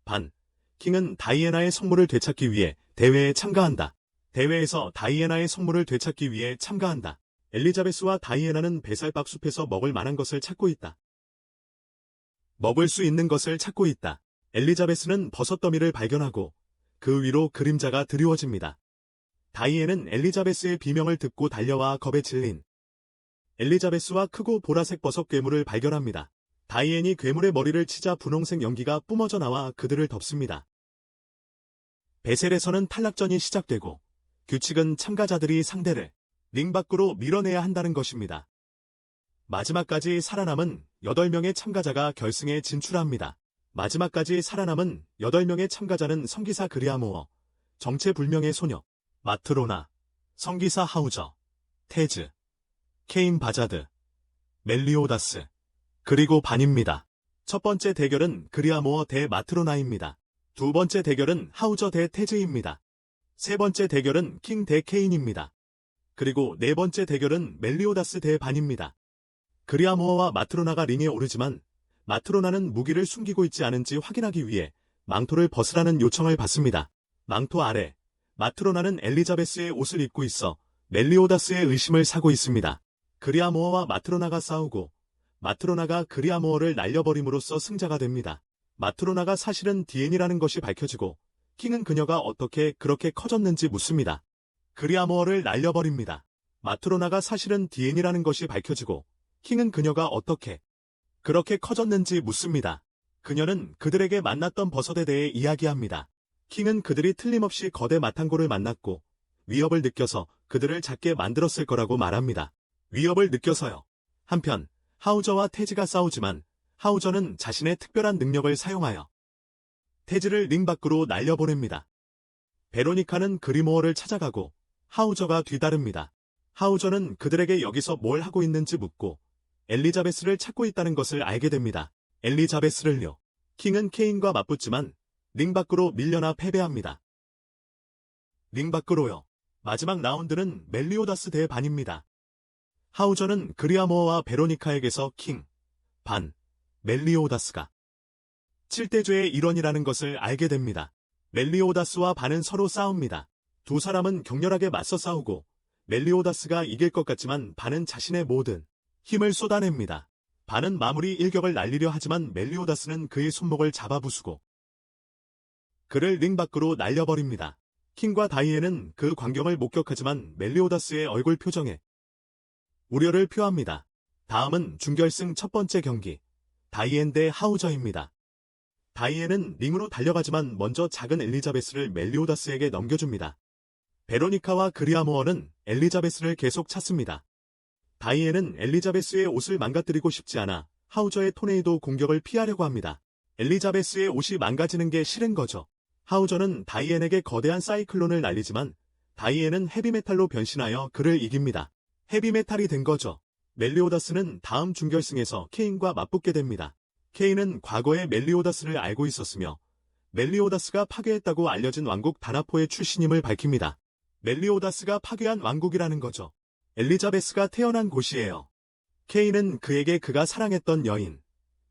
반, 킹은 다이애나의 성물을 되찾기 위해 대회에 참가한다. 대회에서 다이애나의 성물을 되찾기 위해 참가한다. 엘리자베스와 다이애나는 베살박 숲에서 먹을 만한 것을 찾고 있다. 먹을 수 있는 것을 찾고 있다. 엘리자베스는 버섯 더미를 발견하고 그 위로 그림자가 드리워집니다. 다이앤은 엘리자베스의 비명을 듣고 달려와 겁에 질린 엘리자베스와 크고 보라색 버섯 괴물을 발견합니다. 다이앤이 괴물의 머리를 치자 분홍색 연기가 뿜어져 나와 그들을 덮습니다. 베셀에서는 탈락전이 시작되고 규칙은 참가자들이 상대를 링 밖으로 밀어내야 한다는 것입니다. 마지막까지 살아남은 8명의 참가자가 결승에 진출합니다. 마지막까지 살아남은 8명의 참가자는 성기사 그리아모어, 정체불명의 소녀, 마트로나, 성기사 하우저, 테즈, 케인 바자드, 멜리오다스, 그리고 반입니다. 첫 번째 대결은 그리아모어 대 마트로나입니다. 두 번째 대결은 하우저 대 테즈입니다. 세 번째 대결은 킹 대 케인입니다. 그리고 네 번째 대결은 멜리오다스 대 반입니다. 그리아모어와 마트로나가 링에 오르지만 마트로나는 무기를 숨기고 있지 않은지 확인하기 위해 망토를 벗으라는 요청을 받습니다. 망토 아래 마트로나는 엘리자베스의 옷을 입고 있어 멜리오다스의 의심을 사고 있습니다. 그리아모어와 마트로나가 싸우고 마트로나가 그리아모어를 날려버림으로써 승자가 됩니다. 마트로나가 사실은 디엔이라는 것이 밝혀지고 킹은 그녀가 어떻게 그렇게 커졌는지 묻습니다. 그리아모어를 날려버립니다. 마트로나가 사실은 디엔이라는 것이 밝혀지고 킹은 그녀가 어떻게 그렇게 커졌는지 묻습니다. 그녀는 그들에게 만났던 버섯에 대해 이야기합니다. 킹은 그들이 틀림없이 거대 마탕고를 만났고 위협을 느껴서 그들을 작게 만들었을 거라고 말합니다. 위협을 느껴서요. 한편 하우저와 테즈가 싸우지만 하우저는 자신의 특별한 능력을 사용하여 테즈를 링 밖으로 날려보냅니다. 베로니카는 그리모어를 찾아가고 하우저가 뒤따릅니다. 하우저는 그들에게 여기서 뭘 하고 있는지 묻고 엘리자베스를 찾고 있다는 것을 알게 됩니다. 엘리자베스를요. 킹은 케인과 맞붙지만 링 밖으로 밀려나 패배합니다. 링 밖으로요. 마지막 라운드는 멜리오다스 대 반입니다. 하우저는 그리아모어와 베로니카에게서 킹, 반, 멜리오다스가 7대죄의 일원이라는 것을 알게 됩니다. 멜리오다스와 반은 서로 싸웁니다. 두 사람은 격렬하게 맞서 싸우고 멜리오다스가 이길 것 같지만 반은 자신의 모든 힘을 쏟아냅니다. 반은 마무리 일격을 날리려 하지만 멜리오다스는 그의 손목을 잡아 부수고 그를 링 밖으로 날려버립니다. 킹과 다이앤은 그 광경을 목격하지만 멜리오다스의 얼굴 표정에 우려를 표합니다. 다음은 준결승 첫 번째 경기, 다이앤 대 하우저입니다. 다이앤은 링으로 달려가지만 먼저 작은 엘리자베스를 멜리오다스에게 넘겨줍니다. 베로니카와 그리아모어는 엘리자베스를 계속 찾습니다. 다이앤은 엘리자베스의 옷을 망가뜨리고 싶지 않아 하우저의 토네이도 공격을 피하려고 합니다. 엘리자베스의 옷이 망가지는 게 싫은 거죠. 하우저는 다이앤에게 거대한 사이클론을 날리지만 다이앤은 헤비메탈로 변신하여 그를 이깁니다. 헤비메탈이 된 거죠. 멜리오다스는 다음 준결승에서 케인과 맞붙게 됩니다. 케인은 과거에 멜리오다스를 알고 있었으며 멜리오다스가 파괴했다고 알려진 왕국 다나포의 출신임을 밝힙니다. 멜리오다스가 파괴한 왕국이라는 거죠. 엘리자베스가 태어난 곳이에요. 케인은 그에게 그가 사랑했던 여인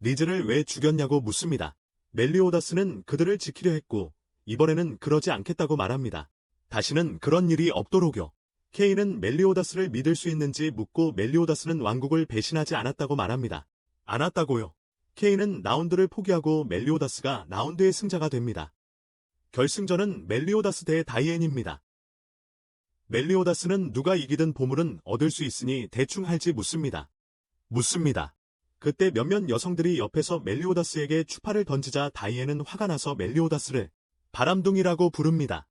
리즈를 왜 죽였냐고 묻습니다. 멜리오다스는 그들을 지키려 했고 이번에는 그러지 않겠다고 말합니다. 다시는 그런 일이 없도록요. 케인은 멜리오다스를 믿을 수 있는지 묻고 멜리오다스는 왕국을 배신하지 않았다고 말합니다. 않았다고요. 케인은 라운드를 포기하고 멜리오다스가 라운드의 승자가 됩니다. 결승전은 멜리오다스 대 다이앤입니다. 멜리오다스는 누가 이기든 보물은 얻을 수 있으니 대충 할지 묻습니다. 그때 몇몇 여성들이 옆에서 멜리오다스에게 추파를 던지자 다이앤은 화가 나서 멜리오다스를 바람둥이라고 부릅니다.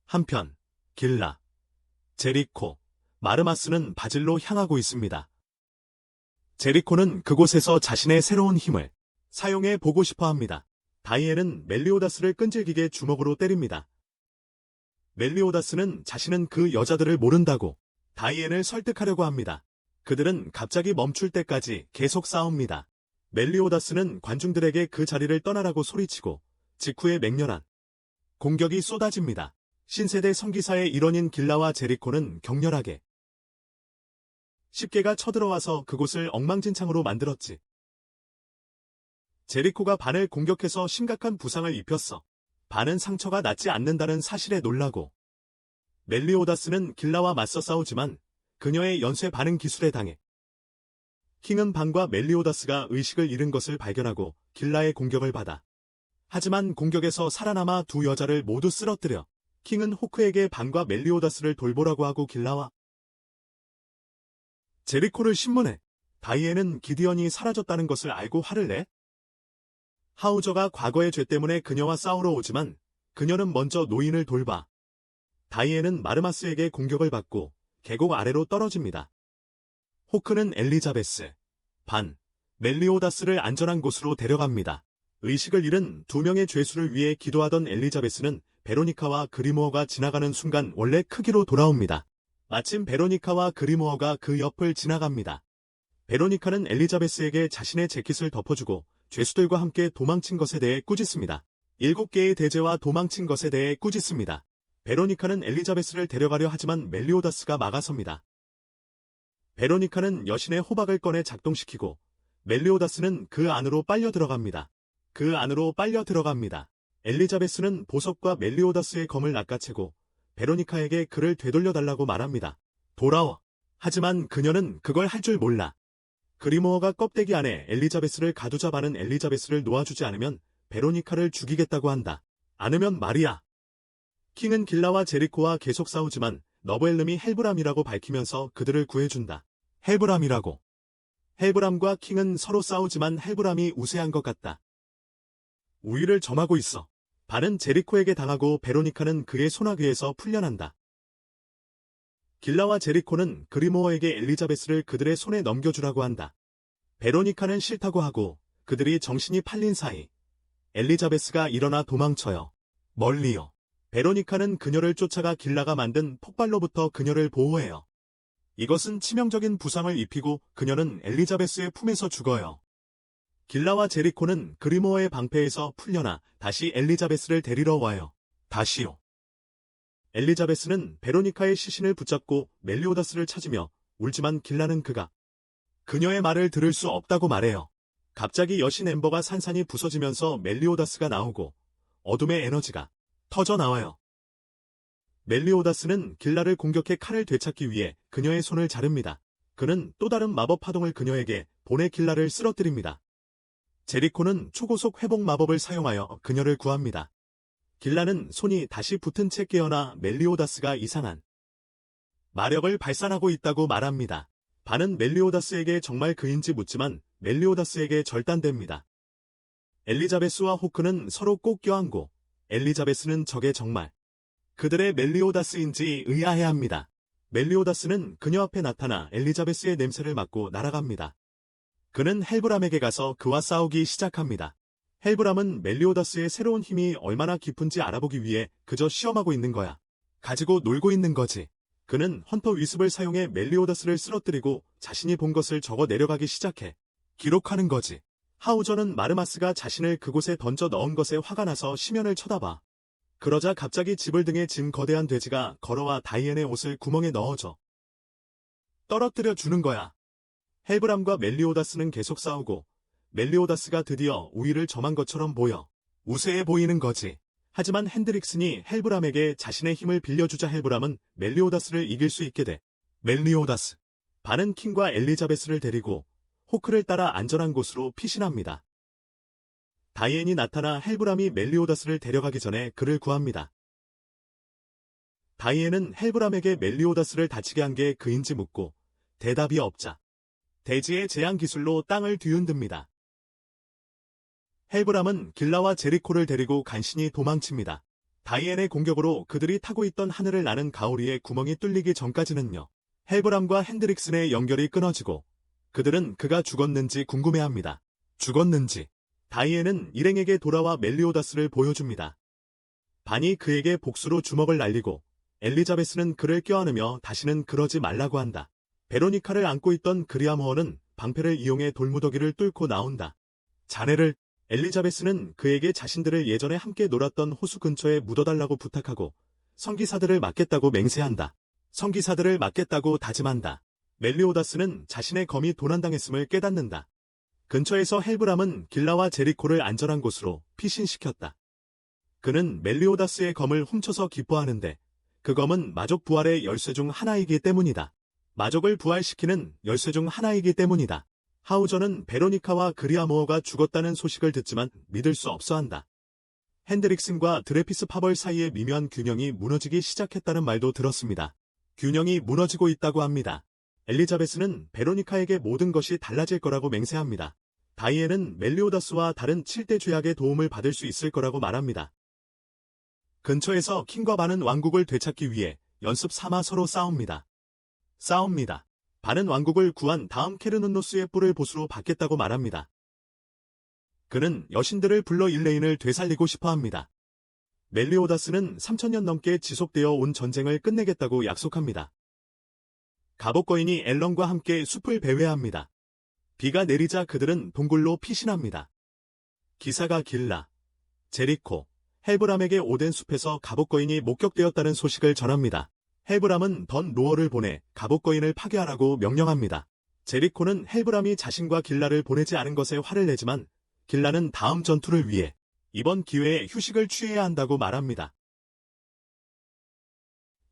한편 길라, 제리코, 마르마스는 바질로 향하고 있습니다. 제리코는 그곳에서 자신의 새로운 힘을 사용해 보고 싶어 합니다. 다이앤은 멜리오다스를 끈질기게 주먹으로 때립니다. 멜리오다스는 자신은 그 여자들을 모른다고 다이앤을 설득하려고 합니다. 그들은 갑자기 멈출 때까지 계속 싸웁니다. 멜리오다스는 관중들에게 그 자리를 떠나라고 소리치고 직후에 맹렬한 공격이 쏟아집니다. 신세대 성기사의 일원인 길라와 제리코는 격렬하게 십계가 쳐들어와서 그곳을 엉망진창으로 만들었지. 제리코가 반을 공격해서 심각한 부상을 입혔어. 반은 상처가 낫지 않는다는 사실에 놀라고 멜리오다스는 길라와 맞서 싸우지만 그녀의 연쇄 반응 기술에 당해 킹은 반과 멜리오다스가 의식을 잃은 것을 발견하고 길라의 공격을 받아. 하지만 공격에서 살아남아 두 여자를 모두 쓰러뜨려 킹은 호크에게 반과 멜리오다스를 돌보라고 하고 길라와 제리코를 신문해. 다이앤은 기디언이 사라졌다는 것을 알고 화를 내. 하우저가 과거의 죄 때문에 그녀와 싸우러 오지만 그녀는 먼저 노인을 돌봐. 다이앤은 마르마스에게 공격을 받고 계곡 아래로 떨어집니다. 호크는 엘리자베스, 반, 멜리오다스를 안전한 곳으로 데려갑니다. 의식을 잃은 두 명의 죄수를 위해 기도하던 엘리자베스는 베로니카와 그리모어가 지나가는 순간 원래 크기로 돌아옵니다. 마침 베로니카와 그리모어가 그 옆을 지나갑니다. 베로니카는 엘리자베스에게 자신의 재킷을 덮어주고 죄수들과 함께 도망친 것에 대해 꾸짖습니다. 7개의 대죄와 도망친 것에 대해 꾸짖습니다. 베로니카는 엘리자베스를 데려가려 하지만 멜리오다스가 막아섭니다. 베로니카는 여신의 호박을 꺼내 작동시키고 멜리오다스는 그 안으로 빨려 들어갑니다. 엘리자베스는 보석과 멜리오다스의 검을 낚아채고 베로니카에게 그를 되돌려달라고 말합니다. 돌아와. 하지만 그녀는 그걸 할 줄 몰라. 그리모어가 껍데기 안에 엘리자베스를 가두잡아는 엘리자베스를 놓아주지 않으면 베로니카를 죽이겠다고 한다. 않으면 말이야. 킹은 길라와 제리코와 계속 싸우지만 너브엘름이 헬브람이라고 밝히면서 그들을 구해준다. 헬브람과 킹은 서로 싸우지만 헬브람이 우세한 것 같다. 우위를 점하고 있어. 반은 제리코에게 당하고 베로니카는 그의 소나귀에서 풀려난다. 길라와 제리코는 그리모어에게 엘리자베스를 그들의 손에 넘겨주라고 한다. 베로니카는 싫다고 하고 그들이 정신이 팔린 사이 엘리자베스가 일어나 도망쳐요. 멀리요. 베로니카는 그녀를 쫓아가 길라가 만든 폭발로부터 그녀를 보호해요. 이것은 치명적인 부상을 입히고 그녀는 엘리자베스의 품에서 죽어요. 길라와 제리코는 그리모어의 방패에서 풀려나 다시 엘리자베스를 데리러 와요. 다시요. 엘리자베스는 베로니카의 시신을 붙잡고 멜리오다스를 찾으며 울지만 길라는 그녀의 말을 들을 수 없다고 말해요. 갑자기 여신 엠버가 산산이 부서지면서 멜리오다스가 나오고 어둠의 에너지가 터져 나와요. 멜리오다스는 길라를 공격해 칼을 되찾기 위해 그녀의 손을 자릅니다. 그는 또 다른 마법 파동을 그녀에게 보내 길라를 쓰러뜨립니다. 제리코는 초고속 회복 마법을 사용하여 그녀를 구합니다. 길라는 손이 다시 붙은 채 깨어나 멜리오다스가 이상한 마력을 발산하고 있다고 말합니다. 반은 멜리오다스에게 정말 그인지 묻지만 멜리오다스에게 절단됩니다. 엘리자베스와 호크는 서로 꼭 껴안고 엘리자베스는 저게 정말 그들의 멜리오다스인지 의아해합니다. 멜리오다스는 그녀 앞에 나타나 엘리자베스의 냄새를 맡고 날아갑니다. 그는 헬브람에게 가서 그와 싸우기 시작합니다. 헬브람은 멜리오다스의 새로운 힘이 얼마나 깊은지 알아보기 위해 그저 시험하고 있는 거야. 가지고 놀고 있는 거지. 그는 헌터 위습을 사용해 멜리오다스를 쓰러뜨리고 자신이 본 것을 적어 내려가기 시작해. 기록하는 거지. 하우저는 마르마스가 자신을 그곳에 던져 넣은 것에 화가 나서 시면을 쳐다봐. 그러자 갑자기 지불 등에 진 거대한 돼지가 걸어와 다이앤의 옷을 구멍에 넣어줘. 떨어뜨려 주는 거야. 헬브람과 멜리오다스는 계속 싸우고 멜리오다스가 드디어 우위를 점한 것처럼 보여. 우세해 보이는 거지. 하지만 핸드릭슨이 헬브람에게 자신의 힘을 빌려주자 헬브람은 멜리오다스를 이길 수 있게 돼. 멜리오다스. 반은 킹과 엘리자베스를 데리고 호크를 따라 안전한 곳으로 피신합니다. 다이앤이 나타나 헬브람이 멜리오다스를 데려가기 전에 그를 구합니다. 다이앤은 헬브람에게 멜리오다스를 다치게 한 게 그인지 묻고 대답이 없자 대지의 재앙 기술로 땅을 뒤흔듭니다. 헬브람은 길라와 제리코를 데리고 간신히 도망칩니다. 다이앤의 공격으로 그들이 타고 있던 하늘을 나는 가오리의 구멍이 뚫리기 전까지는요. 헬브람과 핸드릭슨의 연결이 끊어지고 그들은 그가 죽었는지 궁금해합니다. 죽었는지. 다이앤은 일행에게 돌아와 멜리오다스를 보여줍니다. 반이 그에게 복수로 주먹을 날리고 엘리자베스는 그를 껴안으며 다시는 그러지 말라고 한다. 베로니카를 안고 있던 그리아모어는 방패를 이용해 돌무더기를 뚫고 나온다. 자네를 엘리자베스는 그에게 자신들을 예전에 함께 놀았던 호수 근처에 묻어달라고 부탁하고 성기사들을 막겠다고 맹세한다. 성기사들을 막겠다고 다짐한다. 멜리오다스는 자신의 검이 도난당했음을 깨닫는다. 근처에서 헬브람은 길라와 제리코를 안전한 곳으로 피신시켰다. 그는 멜리오다스의 검을 훔쳐서 기뻐하는데 그 검은 마족 부활의 열쇠 중 하나이기 때문이다. 마족을 부활시키는 열쇠 중 하나이기 때문이다. 하우저는 베로니카와 그리아모어가 죽었다는 소식을 듣지만 믿을 수 없어한다. 핸드릭슨과 드레피스 파벌 사이의 미묘한 균형이 무너지기 시작했다는 말도 들었습니다. 균형이 무너지고 있다고 합니다. 엘리자베스는 베로니카에게 모든 것이 달라질 거라고 맹세합니다. 다이앤은 멜리오다스와 다른 7대 죄악의 도움을 받을 수 있을 거라고 말합니다. 근처에서 킹과 반은 왕국을 되찾기 위해 연습 삼아 서로 싸웁니다. 반은 왕국을 구한 다음 케르눈노스의 뿔을 보수로 받겠다고 말합니다. 그는 여신들을 불러 일레인을 되살리고 싶어합니다. 멜리오다스는 3000년 넘게 지속되어 온 전쟁을 끝내겠다고 약속합니다. 갑옷거인이 앨런과 함께 숲을 배회합니다. 비가 내리자 그들은 동굴로 피신합니다. 기사가 길라, 제리코, 헬브람에게 오덴 숲에서 갑옷거인이 목격되었다는 소식을 전합니다. 헬브람은 던 로어를 보내 갑옷거인을 파괴하라고 명령합니다. 제리코는 헬브람이 자신과 길라를 보내지 않은 것에 화를 내지만 길라는 다음 전투를 위해 이번 기회에 휴식을 취해야 한다고 말합니다.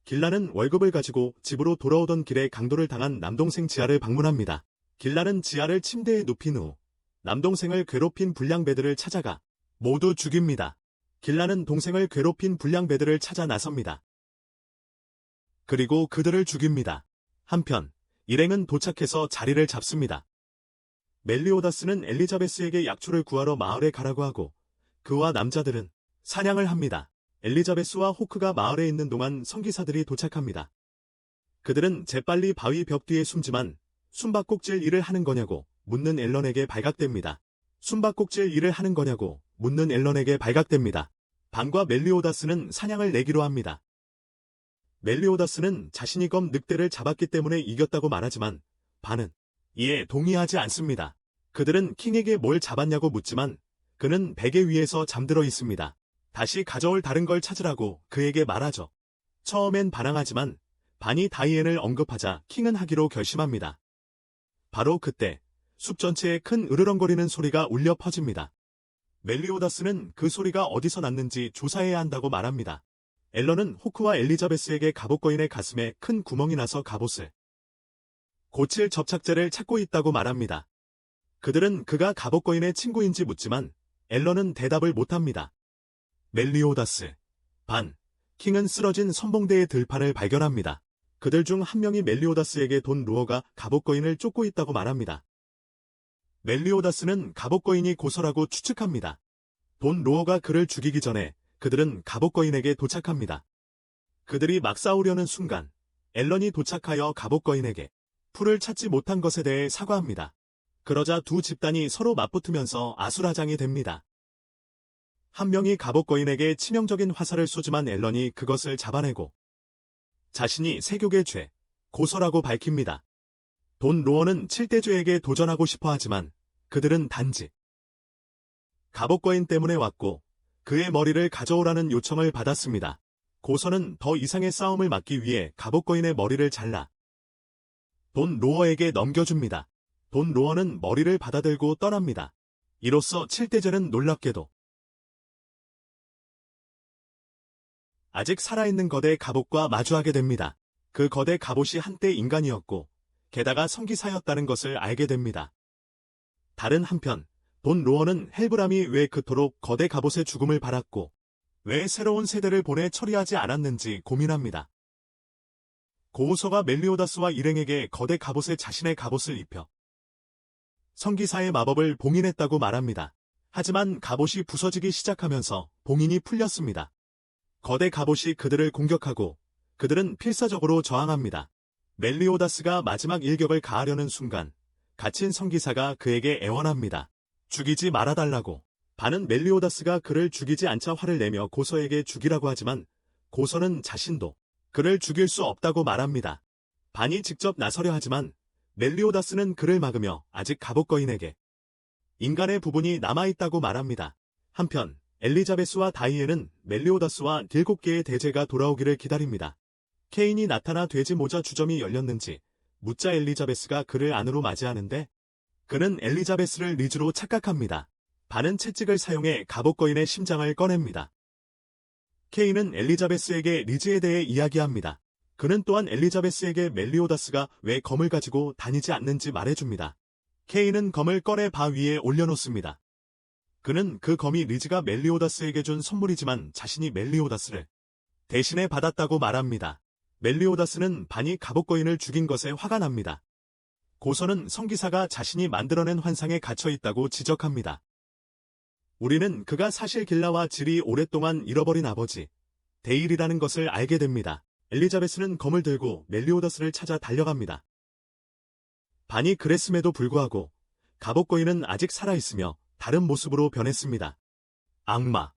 길라는 월급을 가지고 집으로 돌아오던 길에 강도를 당한 남동생 지아를 방문합니다. 길라는 지아를 침대에 눕힌 후 남동생을 괴롭힌 불량배들을 찾아가 모두 죽입니다. 길라는 동생을 괴롭힌 불량배들을 찾아 나섭니다. 그리고 그들을 죽입니다. 한편 일행은 도착해서 자리를 잡습니다. 멜리오다스는 엘리자베스에게 약초를 구하러 마을에 가라고 하고 그와 남자들은 사냥을 합니다. 엘리자베스와 호크가 마을에 있는 동안 성기사들이 도착합니다. 그들은 재빨리 바위 벽 뒤에 숨지만 숨바꼭질 일을 하는 거냐고 묻는 앨런에게 발각됩니다. 숨바꼭질 일을 하는 거냐고 묻는 앨런에게 발각됩니다. 반과 멜리오다스는 사냥을 내기로 합니다. 멜리오다스는 자신이 검 늑대를 잡았기 때문에 이겼다고 말하지만 반은 이에 동의하지 않습니다. 그들은 킹에게 뭘 잡았냐고 묻지만 그는 베개 위에서 잠들어 있습니다. 다시 가져올 다른 걸 찾으라고 그에게 말하죠. 처음엔 반항하지만 반이 다이앤을 언급하자 킹은 하기로 결심합니다. 바로 그때 숲 전체에 큰 으르렁거리는 소리가 울려 퍼집니다. 멜리오다스는 그 소리가 어디서 났는지 조사해야 한다고 말합니다. 앨런은 호크와 엘리자베스에게 갑옷거인의 가슴에 큰 구멍이 나서 갑옷을 고칠 접착제를 찾고 있다고 말합니다. 그들은 그가 갑옷거인의 친구인지 묻지만 앨런은 대답을 못합니다. 멜리오다스, 반, 킹은 쓰러진 선봉대의 들판을 발견합니다. 그들 중 한 명이 멜리오다스에게 돈 루어가 갑옷거인을 쫓고 있다고 말합니다. 멜리오다스는 갑옷거인이 고서라고 추측합니다. 돈 루어가 그를 죽이기 전에 그들은 갑옷거인에게 도착합니다. 그들이 막 싸우려는 순간 앨런이 도착하여 갑옷거인에게 풀을 찾지 못한 것에 대해 사과합니다. 그러자 두 집단이 서로 맞붙으면서 아수라장이 됩니다. 한 명이 갑옷 거인에게 치명적인 화살을 쏘지만 앨런이 그것을 잡아내고 자신이 세욕의 죄, 고서라고 밝힙니다. 돈 로어는 7대죄에게 도전하고 싶어 하지만 그들은 단지 갑옷 거인 때문에 왔고 그의 머리를 가져오라는 요청을 받았습니다. 고서는 더 이상의 싸움을 막기 위해 갑옷 거인의 머리를 잘라 돈 로어에게 넘겨줍니다. 돈 로어는 머리를 받아들고 떠납니다. 이로써 7대죄는 놀랍게도 아직 살아있는 거대 갑옷과 마주하게 됩니다. 그 거대 갑옷이 한때 인간이었고 게다가 성기사였다는 것을 알게 됩니다. 다른 한편 돈 로어는 헬브람이 왜 그토록 거대 갑옷의 죽음을 바랐고 왜 새로운 세대를 보내 처리하지 않았는지 고민합니다. 고우서가 멜리오다스와 일행에게 거대 갑옷에 자신의 갑옷을 입혀 성기사의 마법을 봉인했다고 말합니다. 하지만 갑옷이 부서지기 시작하면서 봉인이 풀렸습니다. 거대 갑옷이 그들을 공격하고 그들은 필사적으로 저항합니다. 멜리오다스가 마지막 일격을 가하려는 순간 갇힌 성기사가 그에게 애원합니다. 죽이지 말아달라고. 반은 멜리오다스가 그를 죽이지 않자 화를 내며 고서에게 죽이라고 하지만 고서는 자신도 그를 죽일 수 없다고 말합니다. 반이 직접 나서려 하지만 멜리오다스는 그를 막으며 아직 갑옷 거인에게 인간의 부분이 남아있다고 말합니다. 한편 엘리자베스와 다이앤은 멜리오다스와 7개의 대제가 돌아오기를 기다립니다. 케인이 나타나 돼지 모자 주점이 열렸는지 묻자 엘리자베스가 그를 안으로 맞이하는데 그는 엘리자베스를 리즈로 착각합니다. 반은 채찍을 사용해 갑옷 거인의 심장을 꺼냅니다. 케인은 엘리자베스에게 리즈에 대해 이야기합니다. 그는 또한 엘리자베스에게 멜리오다스가 왜 검을 가지고 다니지 않는지 말해줍니다. 케인은 검을 꺼내 바 위에 올려놓습니다. 그는 그 검이 리즈가 멜리오다스에게 준 선물이지만 자신이 멜리오다스를 대신에 받았다고 말합니다. 멜리오다스는 반이 갑옷 거인을 죽인 것에 화가 납니다. 고서는 성기사가 자신이 만들어낸 환상에 갇혀있다고 지적합니다. 우리는 그가 사실 길라와 질이 오랫동안 잃어버린 아버지, 데일이라는 것을 알게 됩니다. 엘리자베스는 검을 들고 멜리오다스를 찾아 달려갑니다. 반이 그랬음에도 불구하고 갑옷 거인은 아직 살아있으며 다른 모습으로 변했습니다. 악마.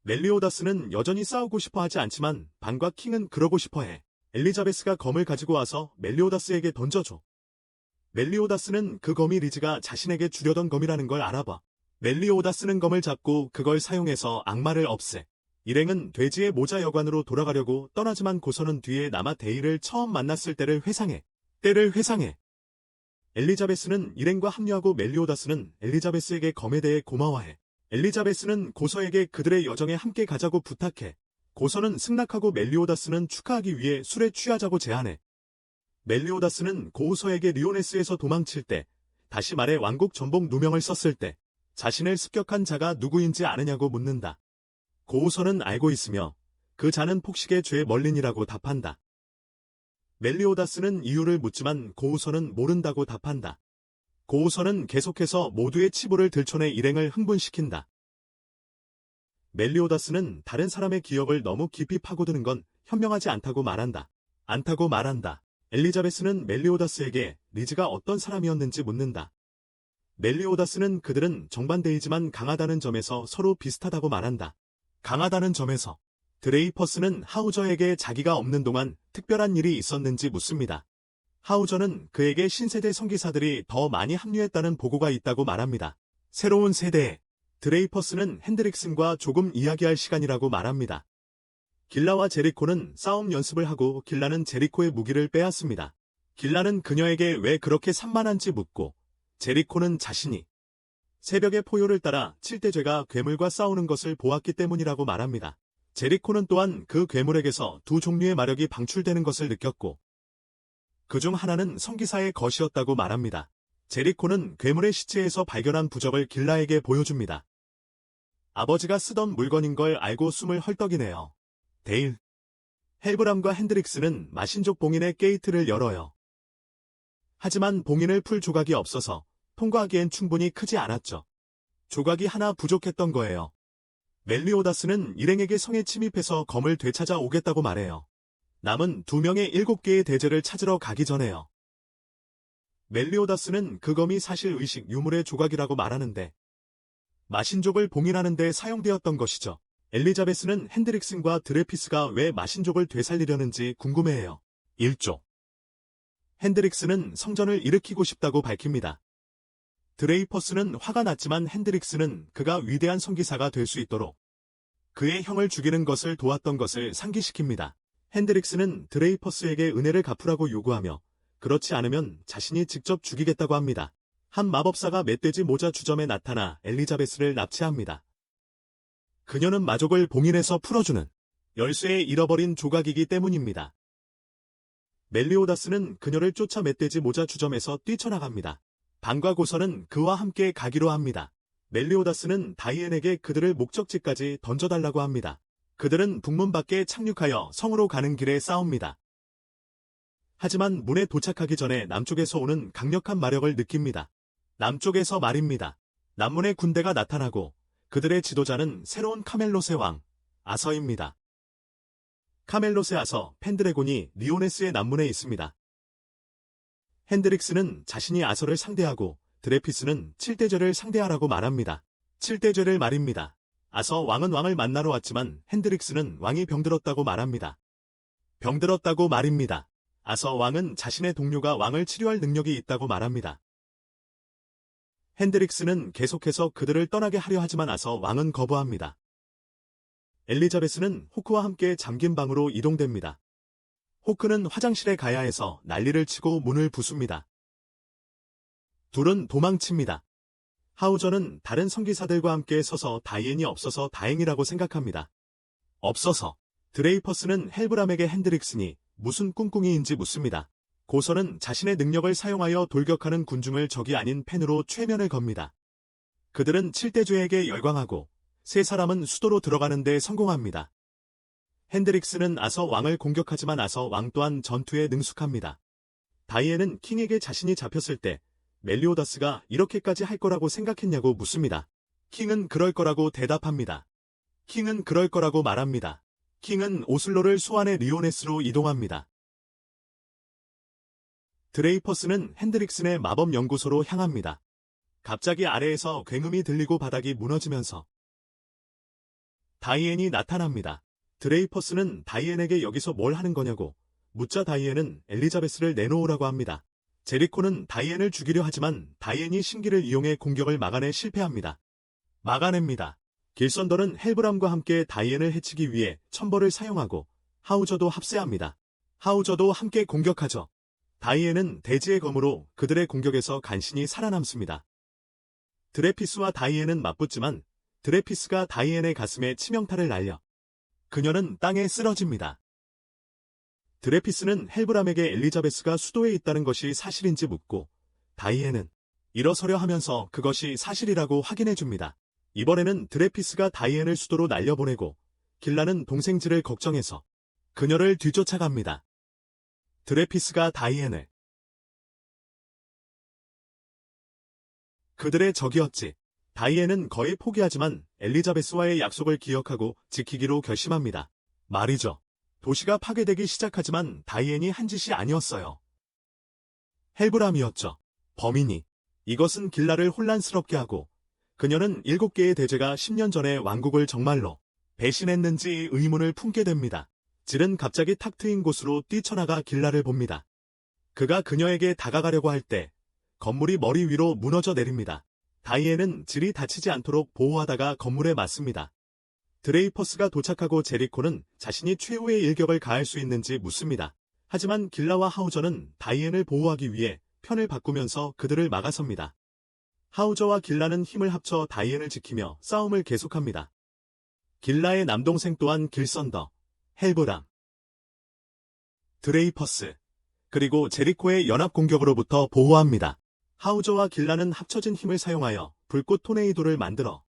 멜리오다스는 여전히 싸우고 싶어 하지 않지만 반과 킹은 그러고 싶어 해. 엘리자베스가 검을 가지고 와서 멜리오다스에게 던져줘. 멜리오다스는 그 검이 리즈가 자신에게 주려던 검이라는 걸 알아봐. 멜리오다스는 검을 잡고 그걸 사용해서 악마를 없애. 일행은 돼지의 모자 여관으로 돌아가려고 떠나지만 고서는 뒤에 남아 데이를 처음 만났을 때를 회상해. 엘리자베스는 일행과 합류하고 멜리오다스는 엘리자베스에게 검에 대해 고마워해. 엘리자베스는 고서에게 그들의 여정에 함께 가자고 부탁해. 고서는 승낙하고 멜리오다스는 축하하기 위해 술에 취하자고 제안해. 멜리오다스는 고우서에게 리오네스에서 도망칠 때, 다시 말해 왕국 전복 누명을 썼을 때 자신을 습격한 자가 누구인지 아느냐고 묻는다. 고우서는 알고 있으며 그 자는 폭식의 죄 멀린이라고 답한다. 멜리오다스는 이유를 묻지만 고우서는 모른다고 답한다. 고우서는 계속해서 모두의 치부를 들춰내 일행을 흥분시킨다. 멜리오다스는 다른 사람의 기억을 너무 깊이 파고드는 건 현명하지 않다고 말한다. 엘리자베스는 멜리오다스에게 리즈가 어떤 사람이었는지 묻는다. 멜리오다스는 그들은 정반대이지만 강하다는 점에서 서로 비슷하다고 말한다. 강하다는 점에서 드레이퍼스는 하우저에게 자기가 없는 동안 특별한 일이 있었는지 묻습니다. 하우저는 그에게 신세대 성기사들이 더 많이 합류했다는 보고가 있다고 말합니다. 새로운 세대에 드레이퍼스는 핸드릭슨과 조금 이야기할 시간이라고 말합니다. 길라와 제리코는 싸움 연습을 하고 길라는 제리코의 무기를 빼앗습니다. 길라는 그녀에게 왜 그렇게 산만한지 묻고 제리코는 자신이 새벽의 포효를 따라 7대죄가 괴물과 싸우는 것을 보았기 때문이라고 말합니다. 제리코는 또한 그 괴물에게서 두 종류의 마력이 방출되는 것을 느꼈고 그중 하나는 성기사의 것이었다고 말합니다. 제리코는 괴물의 시체에서 발견한 부적을 길라에게 보여줍니다. 아버지가 쓰던 물건인 걸 알고 숨을 헐떡이네요. 데일. 헬브람과 핸드릭스는 마신족 봉인의 게이트를 열어요. 하지만 봉인을 풀 조각이 없어서 통과하기엔 충분히 크지 않았죠. 조각이 하나 부족했던 거예요. 멜리오다스는 일행에게 성에 침입해서 검을 되찾아 오겠다고 말해요. 남은 2명의 7개의 대제를 찾으러 가기 전에요. 멜리오다스는 그 검이 사실 의식 유물의 조각이라고 말하는데 마신족을 봉인하는 데 사용되었던 것이죠. 엘리자베스는 핸드릭슨과 드레피스가 왜 마신족을 되살리려는지 궁금해해요. 1조. 핸드릭스는 성전을 일으키고 싶다고 밝힙니다. 드레이퍼스는 화가 났지만 핸드릭스는 그가 위대한 선기사가 될 수 있도록 그의 형을 죽이는 것을 도왔던 것을 상기시킵니다. 핸드릭스는 드레이퍼스에게 은혜를 갚으라고 요구하며 그렇지 않으면 자신이 직접 죽이겠다고 합니다. 한 마법사가 멧돼지 모자 주점에 나타나 엘리자베스를 납치합니다. 그녀는 마족을 봉인해서 풀어주는 열쇠에 잃어버린 조각이기 때문입니다. 멜리오다스는 그녀를 쫓아 멧돼지 모자 주점에서 뛰쳐나갑니다. 반과 고서는 그와 함께 가기로 합니다. 멜리오다스는 다이앤에게 그들을 목적지까지 던져달라고 합니다. 그들은 북문 밖에 착륙하여 성으로 가는 길에 싸웁니다. 하지만 문에 도착하기 전에 남쪽에서 오는 강력한 마력을 느낍니다. 남쪽에서 말입니다. 남문의 군대가 나타나고 그들의 지도자는 새로운 카멜롯의 왕, 아서입니다. 카멜롯의 아서, 펜드래곤이 리오네스의 남문에 있습니다. 핸드릭스는 자신이 아서를 상대하고 드레피스는 칠대죄를 상대하라고 말합니다. 칠대죄를 말입니다. 아서 왕은 왕을 만나러 왔지만 핸드릭스는 왕이 병들었다고 말합니다. 병들었다고 말입니다. 아서 왕은 자신의 동료가 왕을 치료할 능력이 있다고 말합니다. 핸드릭스는 계속해서 그들을 떠나게 하려 하지만 아서 왕은 거부합니다. 엘리자베스는 호크와 함께 잠긴 방으로 이동됩니다. 호크는 화장실에 가야 해서 난리를 치고 문을 부숩니다. 둘은 도망칩니다. 하우저는 다른 선기사들과 함께 서서 다이앤이 없어서 다행이라고 생각합니다. 없어서. 드레이퍼스는 헬브람에게 핸드릭슨이 무슨 꿍꿍이인지 묻습니다. 고서는 자신의 능력을 사용하여 돌격하는 군중을 적이 아닌 펜으로 최면을 겁니다. 그들은 칠대죄에게 열광하고 세 사람은 수도로 들어가는 데 성공합니다. 핸드릭스는 아서 왕을 공격하지만 아서 왕 또한 전투에 능숙합니다. 다이앤은 킹에게 자신이 잡혔을 때 멜리오다스가 이렇게까지 할 거라고 생각했냐고 묻습니다. 킹은 그럴 거라고 대답합니다. 킹은 그럴 거라고 말합니다. 킹은 오슬로를 소환해 리오네스로 이동합니다. 드레이퍼스는 핸드릭슨의 마법 연구소로 향합니다. 갑자기 아래에서 굉음이 들리고 바닥이 무너지면서 다이앤이 나타납니다. 드레이퍼스는 다이앤에게 여기서 뭘 하는 거냐고 묻자 다이앤은 엘리자베스를 내놓으라고 합니다. 제리코는 다이앤을 죽이려 하지만 다이앤이 신기를 이용해 공격을 막아내 실패합니다. 막아냅니다. 길선더는 헬브람과 함께 다이앤을 해치기 위해 천벌을 사용하고 하우저도 합세합니다. 하우저도 함께 공격하죠. 다이앤은 대지의 검으로 그들의 공격에서 간신히 살아남습니다. 드레피스와 다이앤은 맞붙지만 드레피스가 다이앤의 가슴에 치명타를 날려 그녀는 땅에 쓰러집니다. 드레피스는 헬브람에게 엘리자베스가 수도에 있다는 것이 사실인지 묻고 다이앤은 일어서려 하면서 그것이 사실이라고 확인해줍니다. 이번에는 드레피스가 다이앤을 수도로 날려보내고 길라는 동생질을 걱정해서 그녀를 뒤쫓아갑니다. 드레피스가 다이앤을 그들의 적이었지. 다이앤은 거의 포기하지만 엘리자베스와의 약속을 기억하고 지키기로 결심합니다. 말이죠. 도시가 파괴되기 시작하지만 다이앤이 한 짓이 아니었어요. 헬브람이었죠. 범인이. 이것은 길라를 혼란스럽게 하고 그녀는 7개의 대제가 10년 전에 왕국을 정말로 배신했는지 의문을 품게 됩니다. 질은 갑자기 탁 트인 곳으로 뛰쳐나가 길라를 봅니다. 그가 그녀에게 다가가려고 할 때 건물이 머리 위로 무너져 내립니다. 다이앤은 질이 다치지 않도록 보호하다가 건물에 맞습니다. 드레이퍼스가 도착하고 제리코는 자신이 최후의 일격을 가할 수 있는지 묻습니다. 하지만 길라와 하우저는 다이앤을 보호하기 위해 편을 바꾸면서 그들을 막아섭니다. 하우저와 길라는 힘을 합쳐 다이앤을 지키며 싸움을 계속합니다. 길라의 남동생 또한 길선더, 헬브람, 드레이퍼스, 그리고 제리코의 연합 공격으로부터 보호합니다. 하우저와 길라는 합쳐진 힘을 사용하여 불꽃 토네이도를 만들어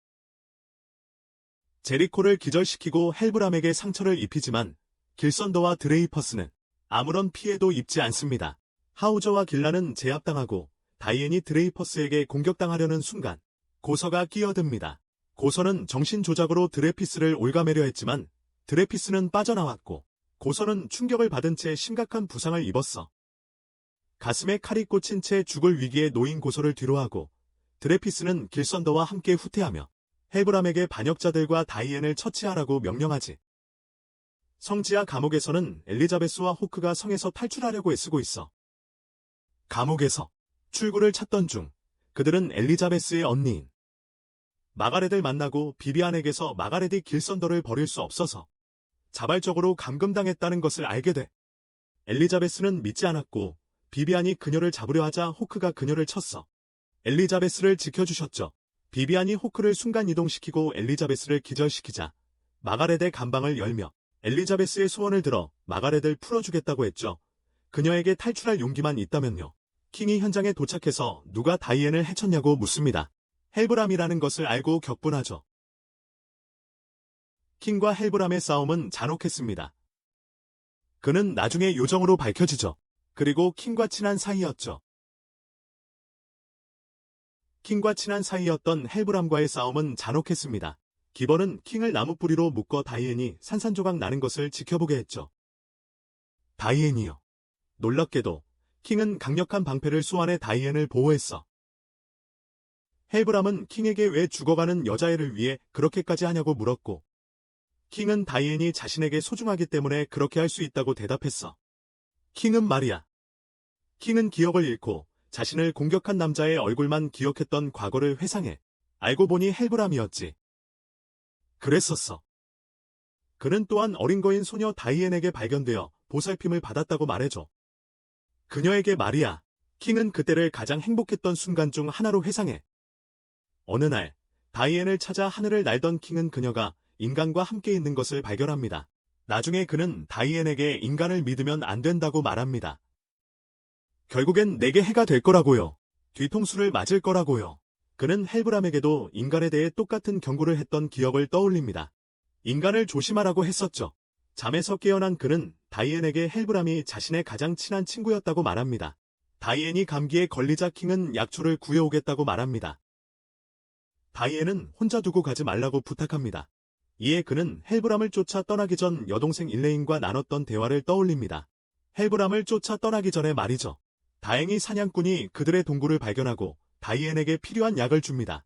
제리코를 기절시키고 헬브람에게 상처를 입히지만 길선더와 드레이퍼스는 아무런 피해도 입지 않습니다. 하우저와 길라는 제압당하고 다이앤이 드레이퍼스에게 공격당하려는 순간 고서가 끼어듭니다. 고서는 정신조작으로 드레피스를 올가매려 했지만 드레피스는 빠져나왔고 고서는 충격을 받은 채 심각한 부상을 입었어. 가슴에 칼이 꽂힌 채 죽을 위기에 놓인 고서를 뒤로하고 드레피스는 길선더와 함께 후퇴하며 헬브람에게 반역자들과 다이앤을 처치하라고 명령하지. 성지하 감옥에서는 엘리자베스와 호크가 성에서 탈출하려고 애쓰고 있어. 감옥에서 출구를 찾던 중 그들은 엘리자베스의 언니인 마가렛을 만나고 비비안에게서 마가렛이 길선더를 버릴 수 없어서 자발적으로 감금당했다는 것을 알게 돼. 엘리자베스는 믿지 않았고 비비안이 그녀를 잡으려 하자 호크가 그녀를 쳤어. 엘리자베스를 지켜주셨죠. 비비안이 호크를 순간 이동시키고 엘리자베스를 기절시키자 마가렛의 감방을 열며 엘리자베스의 소원을 들어 마가렛을 풀어주겠다고 했죠. 그녀에게 탈출할 용기만 있다면요. 킹이 현장에 도착해서 누가 다이앤을 해쳤냐고 묻습니다. 헬브람이라는 것을 알고 격분하죠. 킹과 헬브람의 싸움은 잔혹했습니다. 그는 나중에 요정으로 밝혀지죠. 그리고 킹과 친한 사이였죠. 킹과 친한 사이였던 헬브람과의 싸움은 잔혹했습니다. 기벌은 킹을 나무뿌리로 묶어 다이앤이 산산조각 나는 것을 지켜보게 했죠. 다이앤이요. 놀랍게도 킹은 강력한 방패를 쏘아내 다이앤을 보호했어. 헬브람은 킹에게 왜 죽어가는 여자애를 위해 그렇게까지 하냐고 물었고 킹은 다이앤이 자신에게 소중하기 때문에 그렇게 할 수 있다고 대답했어. 킹은 말이야. 킹은 기억을 잃고 자신을 공격한 남자의 얼굴만 기억했던 과거를 회상해. 알고 보니 헬브람이었지. 그랬었어. 그는 또한 어린 거인 소녀 다이앤에게 발견되어 보살핌을 받았다고 말해줘. 그녀에게 말이야. 킹은 그때를 가장 행복했던 순간 중 하나로 회상해. 어느 날 다이앤을 찾아 하늘을 날던 킹은 그녀가 인간과 함께 있는 것을 발견합니다. 나중에 그는 다이앤에게 인간을 믿으면 안 된다고 말합니다. 결국엔 내게 해가 될 거라고요. 뒤통수를 맞을 거라고요. 그는 헬브람에게도 인간에 대해 똑같은 경고를 했던 기억을 떠올립니다. 인간을 조심하라고 했었죠. 잠에서 깨어난 그는 다이앤에게 헬브람이 자신의 가장 친한 친구였다고 말합니다. 다이앤이 감기에 걸리자 킹은 약초를 구해오겠다고 말합니다. 다이앤은 혼자 두고 가지 말라고 부탁합니다. 이에 그는 헬브람을 쫓아 떠나기 전 여동생 일레인과 나눴던 대화를 떠올립니다. 헬브람을 쫓아 떠나기 전에 말이죠. 다행히 사냥꾼이 그들의 동굴을 발견하고 다이앤에게 필요한 약을 줍니다.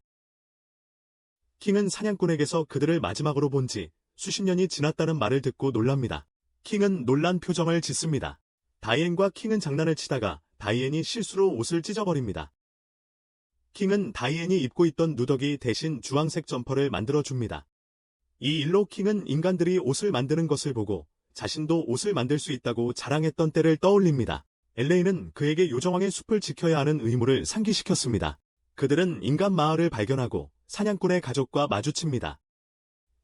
킹은 사냥꾼에게서 그들을 마지막으로 본 지 수십 년이 지났다는 말을 듣고 놀랍니다. 킹은 놀란 표정을 짓습니다. 다이앤과 킹은 장난을 치다가 다이앤이 실수로 옷을 찢어버립니다. 킹은 다이앤이 입고 있던 누더기 대신 주황색 점퍼를 만들어줍니다. 이 일로 킹은 인간들이 옷을 만드는 것을 보고 자신도 옷을 만들 수 있다고 자랑했던 때를 떠올립니다. 엘레인은 그에게 요정왕의 숲을 지켜야 하는 의무를 상기시켰습니다. 그들은 인간 마을을 발견하고 사냥꾼의 가족과 마주칩니다.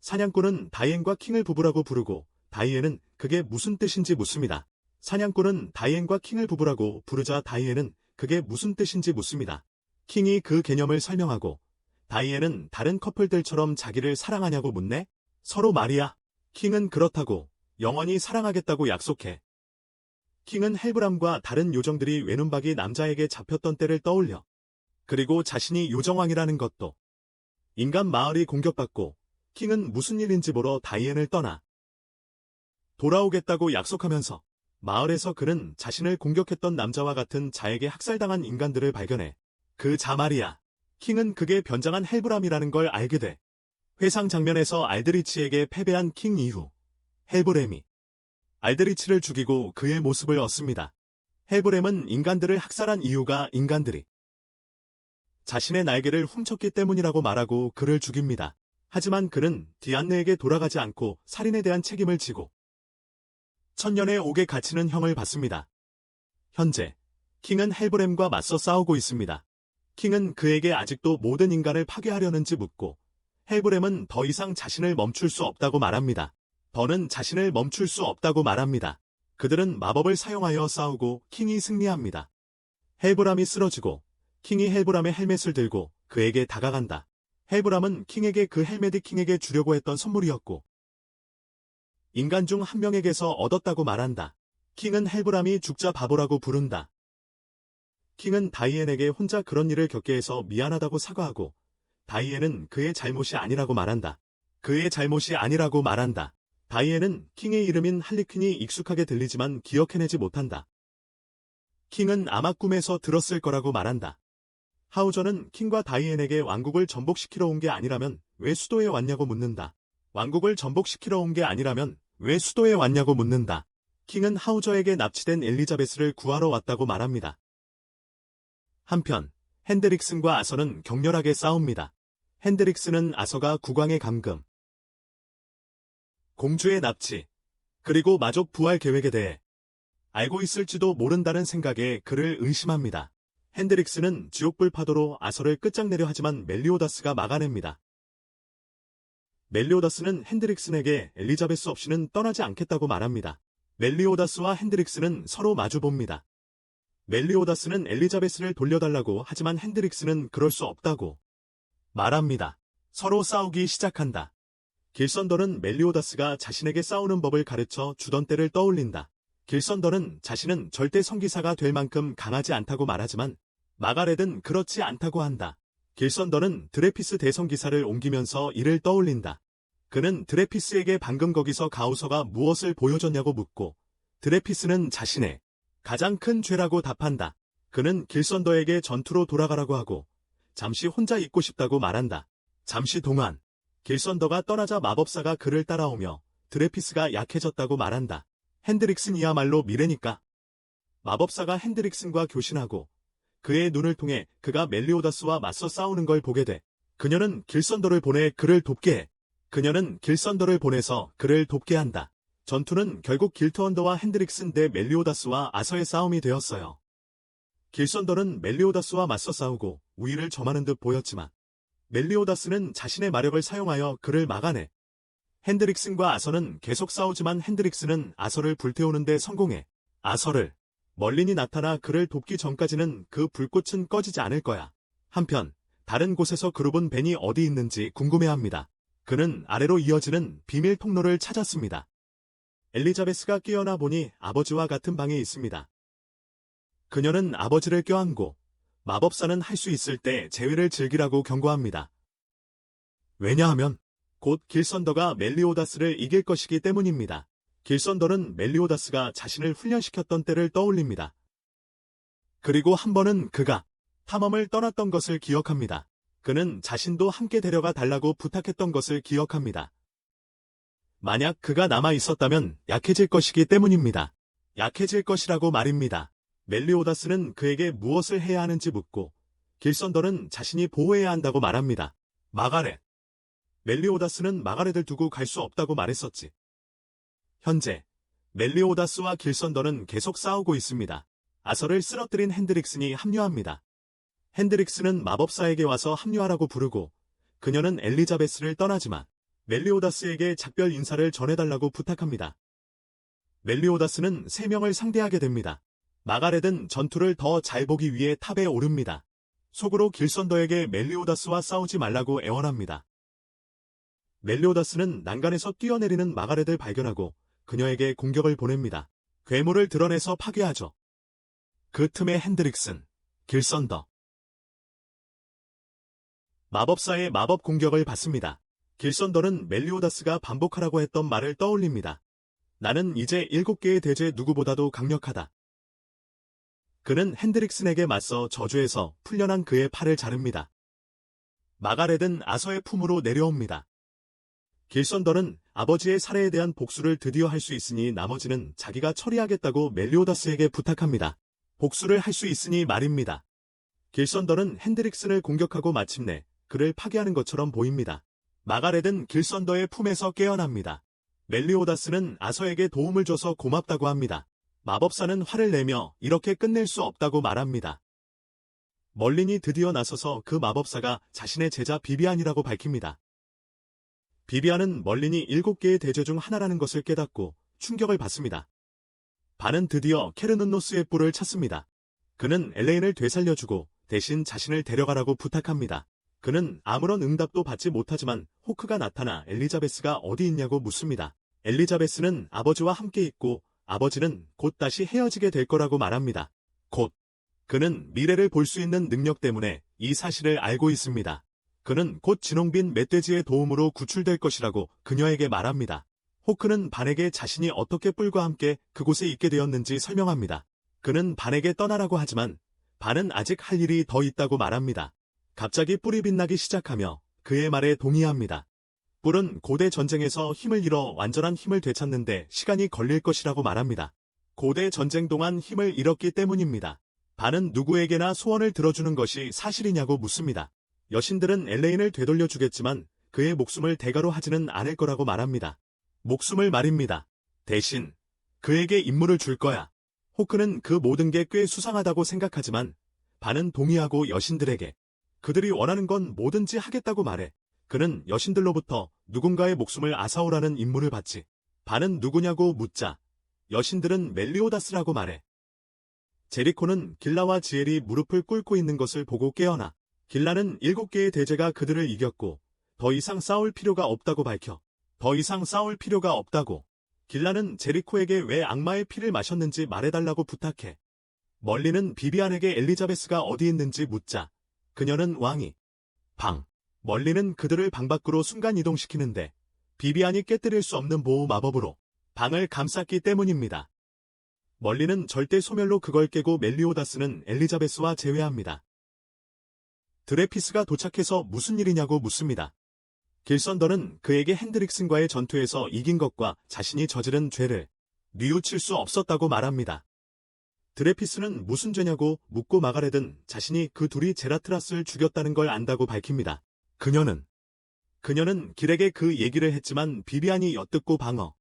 사냥꾼은 다이앤과 킹을 부부라고 부르고 다이앤은 그게 무슨 뜻인지 묻습니다. 사냥꾼은 다이앤과 킹을 부부라고 부르자 다이앤은 그게 무슨 뜻인지 묻습니다. 킹이 그 개념을 설명하고 다이앤은 다른 커플들처럼 자기를 사랑하냐고 묻네? 서로 말이야. 킹은 그렇다고 영원히 사랑하겠다고 약속해. 킹은 헬브람과 다른 요정들이 외눈박이 남자에게 잡혔던 때를 떠올려. 그리고 자신이 요정왕이라는 것도. 인간 마을이 공격받고 킹은 무슨 일인지 보러 다이앤을 떠나. 돌아오겠다고 약속하면서 마을에서 그는 자신을 공격했던 남자와 같은 자에게 학살당한 인간들을 발견해. 그 자 말이야. 킹은 그게 변장한 헬브람이라는 걸 알게 돼. 회상 장면에서 알드리치에게 패배한 킹 이후 헬브렘이 알드리치를 죽이고 그의 모습을 얻습니다. 헬브렘은 인간들을 학살한 이유가 인간들이 자신의 날개를 훔쳤기 때문이라고 말하고 그를 죽입니다. 하지만 그는 디안네에게 돌아가지 않고 살인에 대한 책임을 지고 천년의 옥에 갇히는 형을 받습니다. 현재 킹은 헬브렘과 맞서 싸우고 있습니다. 킹은 그에게 아직도 모든 인간을 파괴하려는지 묻고 헬브렘은 더 이상 자신을 멈출 수 없다고 말합니다. 더는 자신을 멈출 수 없다고 말합니다. 그들은 마법을 사용하여 싸우고 킹이 승리합니다. 헬브람이 쓰러지고 킹이 헬브람의 헬멧을 들고 그에게 다가간다. 헬브람은 킹에게 그 헬멧이 킹에게 주려고 했던 선물이었고 인간 중 한 명에게서 얻었다고 말한다. 킹은 헬브람이 죽자 바보라고 부른다. 킹은 다이앤에게 혼자 그런 일을 겪게 해서 미안하다고 사과하고 다이앤은 그의 잘못이 아니라고 말한다. 그의 잘못이 아니라고 말한다. 다이앤은 킹의 이름인 할리퀸이 익숙하게 들리지만 기억해내지 못한다. 킹은 아마 꿈에서 들었을 거라고 말한다. 하우저는 킹과 다이앤에게 왕국을 전복시키러 온 게 아니라면 왜 수도에 왔냐고 묻는다. 왕국을 전복시키러 온 게 아니라면 왜 수도에 왔냐고 묻는다. 킹은 하우저에게 납치된 엘리자베스를 구하러 왔다고 말합니다. 한편 핸드릭슨과 아서는 격렬하게 싸웁니다. 핸드릭슨은 아서가 국왕의 감금, 공주의 납치, 그리고 마족 부활 계획에 대해 알고 있을지도 모른다는 생각에 그를 의심합니다. 핸드릭슨은 지옥불 파도로 아서를 끝장내려 하지만 멜리오다스가 막아냅니다. 멜리오다스는 핸드릭슨에게 엘리자베스 없이는 떠나지 않겠다고 말합니다. 멜리오다스와 핸드릭슨은 서로 마주봅니다. 멜리오다스는 엘리자베스를 돌려달라고 하지만 핸드릭슨은 그럴 수 없다고 말합니다. 서로 싸우기 시작한다. 길선더는 멜리오다스가 자신에게 싸우는 법을 가르쳐 주던 때를 떠올린다. 길선더는 자신은 절대 성기사가 될 만큼 강하지 않다고 말하지만 마가렛은 그렇지 않다고 한다. 길선더는 드레피스 대성기사를 옮기면서 이를 떠올린다. 그는 드레피스에게 방금 거기서 가우서가 무엇을 보여줬냐고 묻고 드레피스는 자신의 가장 큰 죄라고 답한다. 그는 길선더에게 전투로 돌아가라고 하고 잠시 혼자 있고 싶다고 말한다. 잠시 동안 길선더가 떠나자 마법사가 그를 따라오며 드레피스가 약해졌다고 말한다. 핸드릭슨이야말로 미래니까. 마법사가 핸드릭슨과 교신하고 그의 눈을 통해 그가 멜리오다스와 맞서 싸우는 걸 보게 돼. 그녀는 길선더를 보내 그를 돕게 해. 그녀는 길선더를 보내서 그를 돕게 한다. 전투는 결국 길트언더와 핸드릭슨 대 멜리오다스와 아서의 싸움이 되었어요. 길선더는 멜리오다스와 맞서 싸우고 우위를 점하는 듯 보였지만 멜리오다스는 자신의 마력을 사용하여 그를 막아내. 핸드릭슨과 아서는 계속 싸우지만 핸드릭슨은 아서를 불태우는 데 성공해. 아서를 멀린이 나타나 그를 돕기 전까지는 그 불꽃은 꺼지지 않을 거야. 한편 다른 곳에서 그룹은 벤이 어디 있는지 궁금해합니다. 그는 아래로 이어지는 비밀 통로를 찾았습니다. 엘리자베스가 깨어나 보니 아버지와 같은 방에 있습니다. 그녀는 아버지를 껴안고 마법사는 할 수 있을 때 재회를 즐기라고 경고합니다. 왜냐하면 곧 길선더가 멜리오다스를 이길 것이기 때문입니다. 길선더는 멜리오다스가 자신을 훈련시켰던 때를 떠올립니다. 그리고 한 번은 그가 탐험을 떠났던 것을 기억합니다. 그는 자신도 함께 데려가 달라고 부탁했던 것을 기억합니다. 만약 그가 남아 있었다면 약해질 것이기 때문입니다. 약해질 것이라고 말입니다. 멜리오다스는 그에게 무엇을 해야 하는지 묻고 길선더는 자신이 보호해야 한다고 말합니다. 마가렛. 멜리오다스는 마가렛을 두고 갈 수 없다고 말했었지. 현재 멜리오다스와 길선더는 계속 싸우고 있습니다. 아서를 쓰러뜨린 핸드릭슨이 합류합니다. 핸드릭슨은 마법사에게 와서 합류하라고 부르고 그녀는 엘리자베스를 떠나지만 멜리오다스에게 작별 인사를 전해달라고 부탁합니다. 멜리오다스는 3명을 상대하게 됩니다. 마가렛은 전투를 더 잘 보기 위해 탑에 오릅니다. 속으로 길선더에게 멜리오다스와 싸우지 말라고 애원합니다. 멜리오다스는 난간에서 뛰어내리는 마가렛을 발견하고 그녀에게 공격을 보냅니다. 괴물을 드러내서 파괴하죠. 그 틈에 핸드릭슨, 길선더, 마법사의 마법 공격을 받습니다. 길선더는 멜리오다스가 반복하라고 했던 말을 떠올립니다. 나는 이제 7개의 대죄 누구보다도 강력하다. 그는 핸드릭슨에게 맞서 저주해서 풀려난 그의 팔을 자릅니다. 마가렛은 아서의 품으로 내려옵니다. 길선더는 아버지의 살해에 대한 복수를 드디어 할 수 있으니 나머지는 자기가 처리하겠다고 멜리오다스에게 부탁합니다. 복수를 할 수 있으니 말입니다. 길선더는 핸드릭슨을 공격하고 마침내 그를 파괴하는 것처럼 보입니다. 마가렛은 길선더의 품에서 깨어납니다. 멜리오다스는 아서에게 도움을 줘서 고맙다고 합니다. 마법사는 화를 내며 이렇게 끝낼 수 없다고 말합니다. 멀린이 드디어 나서서 그 마법사가 자신의 제자 비비안이라고 밝힙니다. 비비안은 멀린이 7개의 대죄 중 하나라는 것을 깨닫고 충격을 받습니다. 반은 드디어 케르눈노스의 뿔을 찾습니다. 그는 엘레인을 되살려주고 대신 자신을 데려가라고 부탁합니다. 그는 아무런 응답도 받지 못하지만 호크가 나타나 엘리자베스가 어디 있냐고 묻습니다. 엘리자베스는 아버지와 함께 있고 아버지는 곧 다시 헤어지게 될 거라고 말합니다. 곧. 그는 미래를 볼 수 있는 능력 때문에 이 사실을 알고 있습니다. 그는 곧 진홍빈 멧돼지의 도움으로 구출될 것이라고 그녀에게 말합니다. 호크는 반에게 자신이 어떻게 뿔과 함께 그곳에 있게 되었는지 설명합니다. 그는 반에게 떠나라고 하지만 반은 아직 할 일이 더 있다고 말합니다. 갑자기 뿔이 빛나기 시작하며 그의 말에 동의합니다. 뿔은 고대 전쟁에서 힘을 잃어 완전한 힘을 되찾는데 시간이 걸릴 것이라고 말합니다. 고대 전쟁 동안 힘을 잃었기 때문입니다. 반은 누구에게나 소원을 들어주는 것이 사실이냐고 묻습니다. 여신들은 엘레인을 되돌려주겠지만 그의 목숨을 대가로 하지는 않을 거라고 말합니다. 목숨을 말입니다. 대신 그에게 임무를 줄 거야. 호크는 그 모든 게 꽤 수상하다고 생각하지만 반은 동의하고 여신들에게 그들이 원하는 건 뭐든지 하겠다고 말해. 그는 여신들로부터 누군가의 목숨을 앗아오라는 임무를 받지. 반은 누구냐고 묻자 여신들은 멜리오다스라고 말해. 제리코는 길라와 지엘이 무릎을 꿇고 있는 것을 보고 깨어나 길라는 7개의 대제가 그들을 이겼고 더 이상 싸울 필요가 없다고 밝혀. 더 이상 싸울 필요가 없다고. 길라는 제리코에게 왜 악마의 피를 마셨는지 말해달라고 부탁해. 멀리는 비비안에게 엘리자베스가 어디 있는지 묻자 그녀는 왕이 방. 멀리는 그들을 방 밖으로 순간 이동시키는데 비비안이 깨뜨릴 수 없는 보호 마법으로 방을 감쌌기 때문입니다. 멀리는 절대 소멸로 그걸 깨고 멜리오다스는 엘리자베스와 재회합니다. 드레피스가 도착해서 무슨 일이냐고 묻습니다. 길선더는 그에게 핸드릭슨과의 전투에서 이긴 것과 자신이 저지른 죄를 뉘우칠 수 없었다고 말합니다. 드레피스는 무슨 죄냐고 묻고 마가렛은 자신이 그 둘이 제라트라스를 죽였다는 걸 안다고 밝힙니다. 그녀는 길에게 그 얘기를 했지만 비비안이 엿듣고 방어.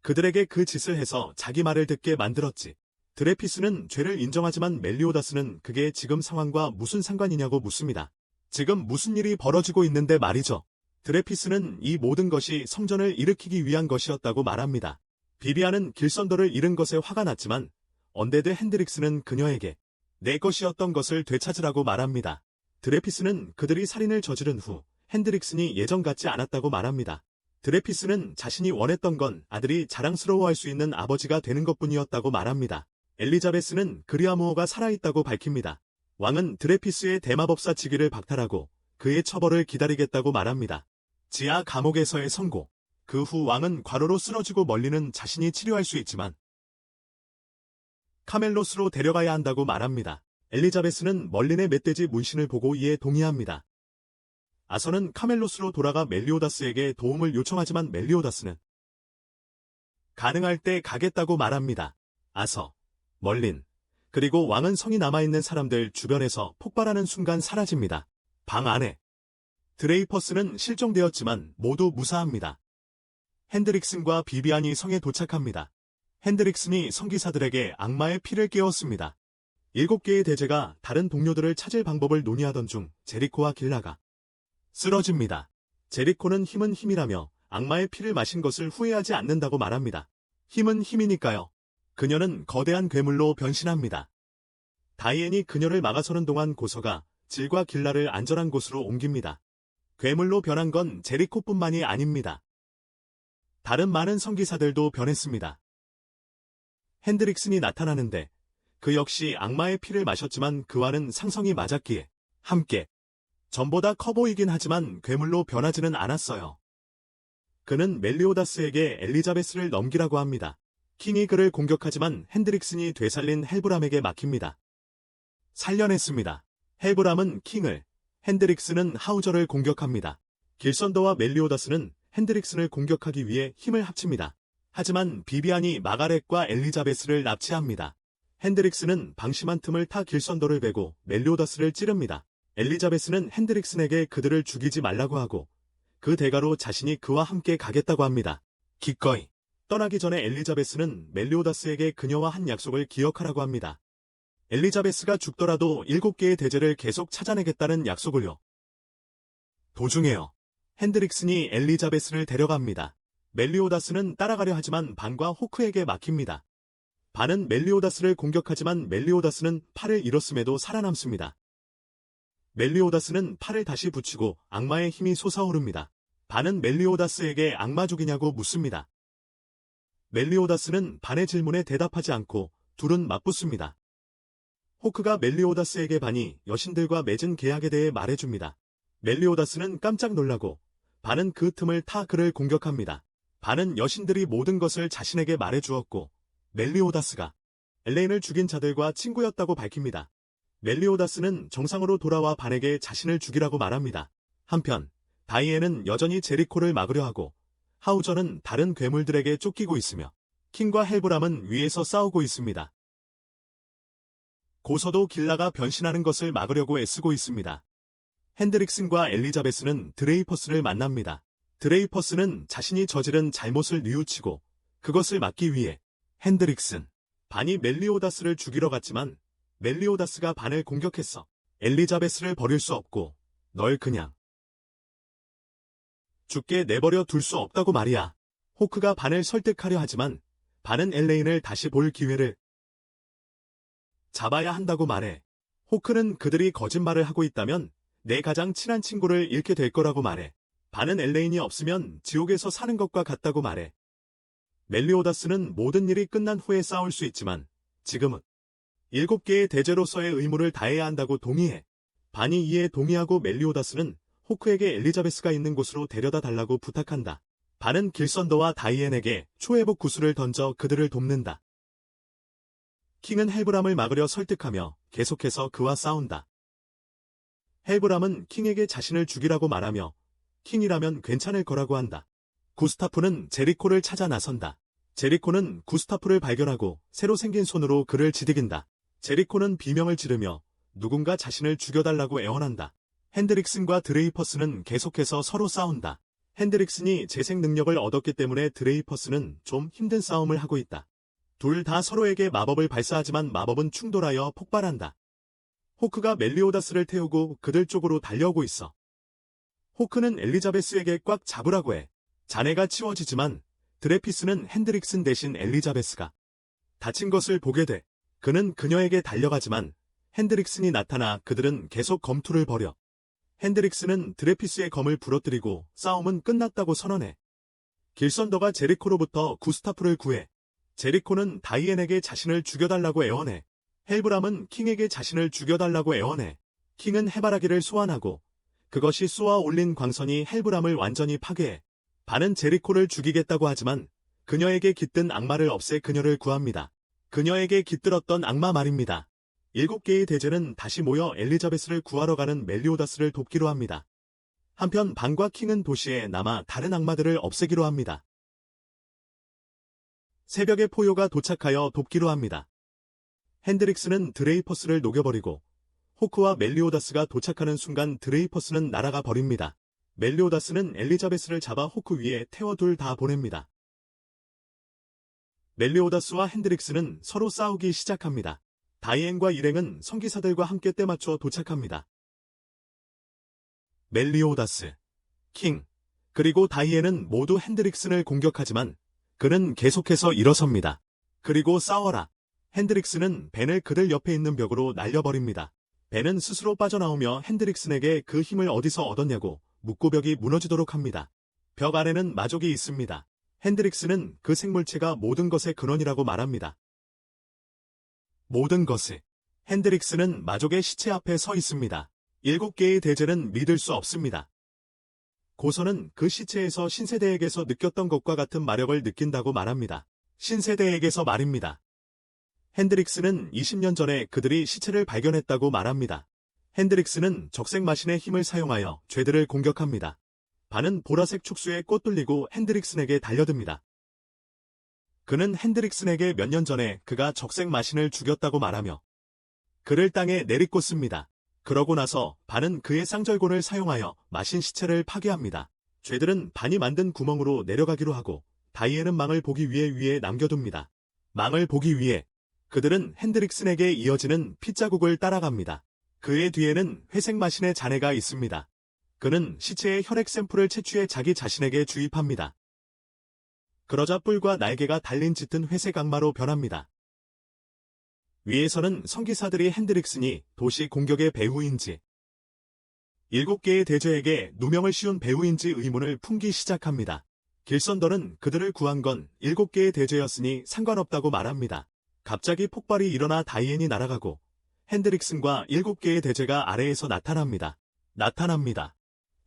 그들에게 그 짓을 해서 자기 말을 듣게 만들었지. 드레피스는 죄를 인정하지만 멜리오다스는 그게 지금 상황과 무슨 상관이냐고 묻습니다. 지금 무슨 일이 벌어지고 있는데 말이죠. 드레피스는 이 모든 것이 성전을 일으키기 위한 것이었다고 말합니다. 비비안은 길선더를 잃은 것에 화가 났지만 언데드 핸드릭스는 그녀에게 내 것이었던 것을 되찾으라고 말합니다. 드레피스는 그들이 살인을 저지른 후 핸드릭슨이 예전 같지 않았다고 말합니다. 드레피스는 자신이 원했던 건 아들이 자랑스러워할 수 있는 아버지가 되는 것뿐이었다고 말합니다. 엘리자베스는 그리아무어가 살아있다고 밝힙니다. 왕은 드레피스의 대마법사 직위를 박탈하고 그의 처벌을 기다리겠다고 말합니다. 지하 감옥에서의 선고. 그 후 왕은 과로로 쓰러지고 멀리는 자신이 치료할 수 있지만 카멜로스로 데려가야 한다고 말합니다. 엘리자베스는 멀린의 멧돼지 문신을 보고 이에 동의합니다. 아서는 카멜로스로 돌아가 멜리오다스에게 도움을 요청하지만 멜리오다스는 가능할 때 가겠다고 말합니다. 아서, 멀린, 그리고 왕은 성이 남아있는 사람들 주변에서 폭발하는 순간 사라집니다. 방 안에 드레이퍼스는 실종되었지만 모두 무사합니다. 핸드릭슨과 비비안이 성에 도착합니다. 핸드릭슨이 성기사들에게 악마의 피를 깨웠습니다. 7개의 대제가 다른 동료들을 찾을 방법을 논의하던 중 제리코와 길라가 쓰러집니다. 제리코는 힘은 힘이라며 악마의 피를 마신 것을 후회하지 않는다고 말합니다. 힘은 힘이니까요. 그녀는 거대한 괴물로 변신합니다. 다이앤이 그녀를 막아서는 동안 고서가 질과 길라를 안전한 곳으로 옮깁니다. 괴물로 변한 건 제리코뿐만이 아닙니다. 다른 많은 성기사들도 변했습니다. 핸드릭슨이 나타나는데 그 역시 악마의 피를 마셨지만 그와는 상성이 맞았기에 함께 전보다 커 보이긴 하지만 괴물로 변하지는 않았어요. 그는 멜리오다스에게 엘리자베스를 넘기라고 합니다. 킹이 그를 공격하지만 핸드릭슨이 되살린 헬브람에게 막힙니다. 살려냈습니다. 헬브람은 킹을, 핸드릭슨은 하우저를 공격합니다. 길선더와 멜리오다스는 핸드릭슨을 공격하기 위해 힘을 합칩니다. 하지만 비비안이 마가렛과 엘리자베스를 납치합니다. 핸드릭슨은 방심한 틈을 타 길선더를 베고 멜리오다스를 찌릅니다. 엘리자베스는 핸드릭슨에게 그들을 죽이지 말라고 하고 그 대가로 자신이 그와 함께 가겠다고 합니다. 기꺼이 떠나기 전에 엘리자베스는 멜리오다스에게 그녀와 한 약속을 기억하라고 합니다. 엘리자베스가 죽더라도 7개의 대제를 계속 찾아내겠다는 약속을요. 도중에요. 핸드릭슨이 엘리자베스를 데려갑니다. 멜리오다스는 따라가려 하지만 반과 호크에게 막힙니다. 반은 멜리오다스를 공격하지만 멜리오다스는 팔을 잃었음에도 살아남습니다. 멜리오다스는 팔을 다시 붙이고 악마의 힘이 솟아오릅니다. 반은 멜리오다스에게 악마족이냐고 묻습니다. 멜리오다스는 반의 질문에 대답하지 않고 둘은 맞붙습니다. 호크가 멜리오다스에게 반이 여신들과 맺은 계약에 대해 말해줍니다. 멜리오다스는 깜짝 놀라고 반은 그 틈을 타 그를 공격합니다. 반은 여신들이 모든 것을 자신에게 말해주었고 멜리오다스가 엘레인을 죽인 자들과 친구였다고 밝힙니다. 멜리오다스는 정상으로 돌아와 반에게 자신을 죽이라고 말합니다. 한편 다이앤은 여전히 제리코를 막으려 하고 하우저는 다른 괴물들에게 쫓기고 있으며 킹과 헬브람은 위에서 싸우고 있습니다. 고서도 길라가 변신하는 것을 막으려고 애쓰고 있습니다. 핸드릭슨과 엘리자베스는 드레이퍼스를 만납니다. 드레이퍼스는 자신이 저지른 잘못을 뉘우치고 그것을 막기 위해 핸드릭슨, 반이 멜리오다스를 죽이러 갔지만 멜리오다스가 반을 공격했어. 엘리자베스를 버릴 수 없고 널 그냥 죽게 내버려 둘 수 없다고 말이야. 호크가 반을 설득하려 하지만 반은 엘레인을 다시 볼 기회를 잡아야 한다고 말해. 호크는 그들이 거짓말을 하고 있다면 내 가장 친한 친구를 잃게 될 거라고 말해. 반은 엘레인이 없으면 지옥에서 사는 것과 같다고 말해. 멜리오다스는 모든 일이 끝난 후에 싸울 수 있지만 지금은 7개의 대제로서의 의무를 다해야 한다고 동의해. 반이 이에 동의하고 멜리오다스는 호크에게 엘리자베스가 있는 곳으로 데려다 달라고 부탁한다. 반은 길선더와 다이앤에게 초회복 구슬을 던져 그들을 돕는다. 킹은 헬브람을 막으려 설득하며 계속해서 그와 싸운다. 헬브람은 킹에게 자신을 죽이라고 말하며 킹이라면 괜찮을 거라고 한다. 구스타프는 제리코를 찾아 나선다. 제리코는 구스타프를 발견하고 새로 생긴 손으로 그를 지득인다. 제리코는 비명을 지르며 누군가 자신을 죽여달라고 애원한다. 핸드릭슨과 드레이퍼스는 계속해서 서로 싸운다. 핸드릭슨이 재생 능력을 얻었기 때문에 드레이퍼스는 좀 힘든 싸움을 하고 있다. 둘 다 서로에게 마법을 발사하지만 마법은 충돌하여 폭발한다. 호크가 멜리오다스를 태우고 그들 쪽으로 달려오고 있어. 호크는 엘리자베스에게 꽉 잡으라고 해. 잔해가 치워지지만 드레피스는 핸드릭슨 대신 엘리자베스가 다친 것을 보게 돼. 그는 그녀에게 달려가지만 핸드릭슨이 나타나 그들은 계속 검투를 벌여. 핸드릭슨은 드레피스의 검을 부러뜨리고 싸움은 끝났다고 선언해. 길선더가 제리코로부터 구스타프를 구해. 제리코는 다이앤에게 자신을 죽여달라고 애원해. 헬브람은 킹에게 자신을 죽여달라고 애원해. 킹은 해바라기를 소환하고 그것이 쏘아 올린 광선이 헬브람을 완전히 파괴해. 반은 제리코를 죽이겠다고 하지만 그녀에게 깃든 악마를 없애 그녀를 구합니다. 그녀에게 깃들었던 악마 말입니다. 7개의 대제는 다시 모여 엘리자베스를 구하러 가는 멜리오다스를 돕기로 합니다. 한편 반과 킹은 도시에 남아 다른 악마들을 없애기로 합니다. 새벽에 포효가 도착하여 돕기로 합니다. 핸드릭스는 드레이퍼스를 녹여버리고 호크와 멜리오다스가 도착하는 순간 드레이퍼스는 날아가 버립니다. 멜리오다스는 엘리자베스를 잡아 호크 위에 태워 둘 다 보냅니다. 멜리오다스와 핸드릭스는 서로 싸우기 시작합니다. 다이앤과 일행은 성기사들과 함께 때맞춰 도착합니다. 멜리오다스, 킹, 그리고 다이앤은 모두 핸드릭슨을 공격하지만 그는 계속해서 일어섭니다. 그리고 싸워라. 핸드릭슨은 벤을 그들 옆에 있는 벽으로 날려버립니다. 벤은 스스로 빠져나오며 핸드릭슨에게 그 힘을 어디서 얻었냐고 묻고 벽이 무너지도록 합니다. 벽 아래는 마족이 있습니다. 핸드릭슨은 그 생물체가 모든 것의 근원이라고 말합니다. 모든 것을. 핸드릭슨은 마족의 시체 앞에 서 있습니다. 7개의 대제는 믿을 수 없습니다. 고서는 그 시체에서 신세대에게서 느꼈던 것과 같은 마력을 느낀다고 말합니다. 신세대에게서 말입니다. 핸드릭스는 20년 전에 그들이 시체를 발견했다고 말합니다. 핸드릭스는 적색 마신의 힘을 사용하여 죄들을 공격합니다. 반은 보라색 촉수에 꽃돌리고 핸드릭슨에게 달려듭니다. 그는 핸드릭슨에게 몇 년 전에 그가 적색 마신을 죽였다고 말하며 그를 땅에 내리꽂습니다. 그러고 나서 반은 그의 쌍절곤을 사용하여 마신 시체를 파괴합니다. 죄들은 반이 만든 구멍으로 내려가기로 하고 다이앤은 망을 보기 위해 위에 남겨둡니다. 망을 보기 위해 그들은 핸드릭슨에게 이어지는 핏자국을 따라갑니다. 그의 뒤에는 회색 마신의 잔해가 있습니다. 그는 시체의 혈액 샘플을 채취해 자기 자신에게 주입합니다. 그러자 뿔과 날개가 달린 짙은 회색 악마로 변합니다. 위에서는 성기사들이 핸드릭슨이 도시 공격의 배후인지 7개의 대제에게 누명을 씌운 배후인지 의문을 품기 시작합니다. 길선더는 그들을 구한 건 7개의 대제였으니 상관없다고 말합니다. 갑자기 폭발이 일어나 다이앤이 날아가고 핸드릭슨과 7개의 대제가 아래에서 나타납니다.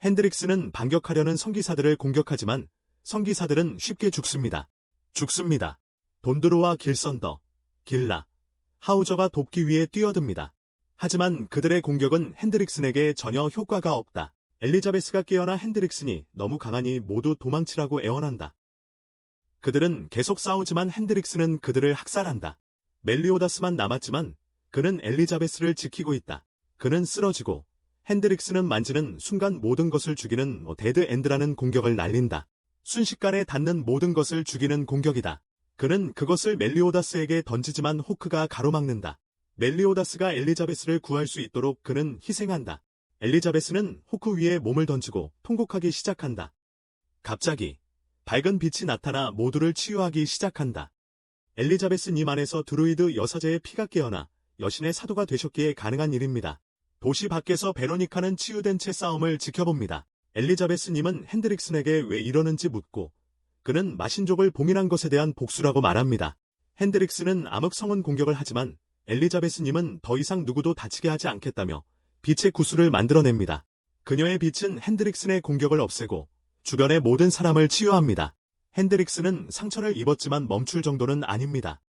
핸드릭슨은 반격하려는 성기사들을 공격하지만 성기사들은 쉽게 죽습니다. 돈드로와 길선더, 길라, 하우저가 돕기 위해 뛰어듭니다. 하지만 그들의 공격은 핸드릭슨에게 전혀 효과가 없다. 엘리자베스가 깨어나 핸드릭슨이 너무 강하니 모두 도망치라고 애원한다. 그들은 계속 싸우지만 핸드릭슨은 그들을 학살한다. 멜리오다스만 남았지만 그는 엘리자베스를 지키고 있다. 그는 쓰러지고 핸드릭슨은 만지는 순간 모든 것을 죽이는 데드 엔드라는 공격을 날린다. 순식간에 닿는 모든 것을 죽이는 공격이다. 그는 그것을 멜리오다스에게 던지지만 호크가 가로막는다. 멜리오다스가 엘리자베스를 구할 수 있도록 그는 희생한다. 엘리자베스는 호크 위에 몸을 던지고 통곡하기 시작한다. 갑자기 밝은 빛이 나타나 모두를 치유하기 시작한다. 엘리자베스님 안에서 드루이드 여사제의 피가 깨어나 여신의 사도가 되셨기에 가능한 일입니다. 도시 밖에서 베로니카는 치유된 채 싸움을 지켜봅니다. 엘리자베스님은 핸드릭슨에게 왜 이러는지 묻고 그는 마신족을 봉인한 것에 대한 복수라고 말합니다. 핸드릭슨은 암흑성은 공격을 하지만 엘리자베스님은 더 이상 누구도 다치게 하지 않겠다며 빛의 구슬을 만들어냅니다. 그녀의 빛은 핸드릭슨의 공격을 없애고 주변의 모든 사람을 치유합니다. 핸드릭슨은 상처를 입었지만 멈출 정도는 아닙니다.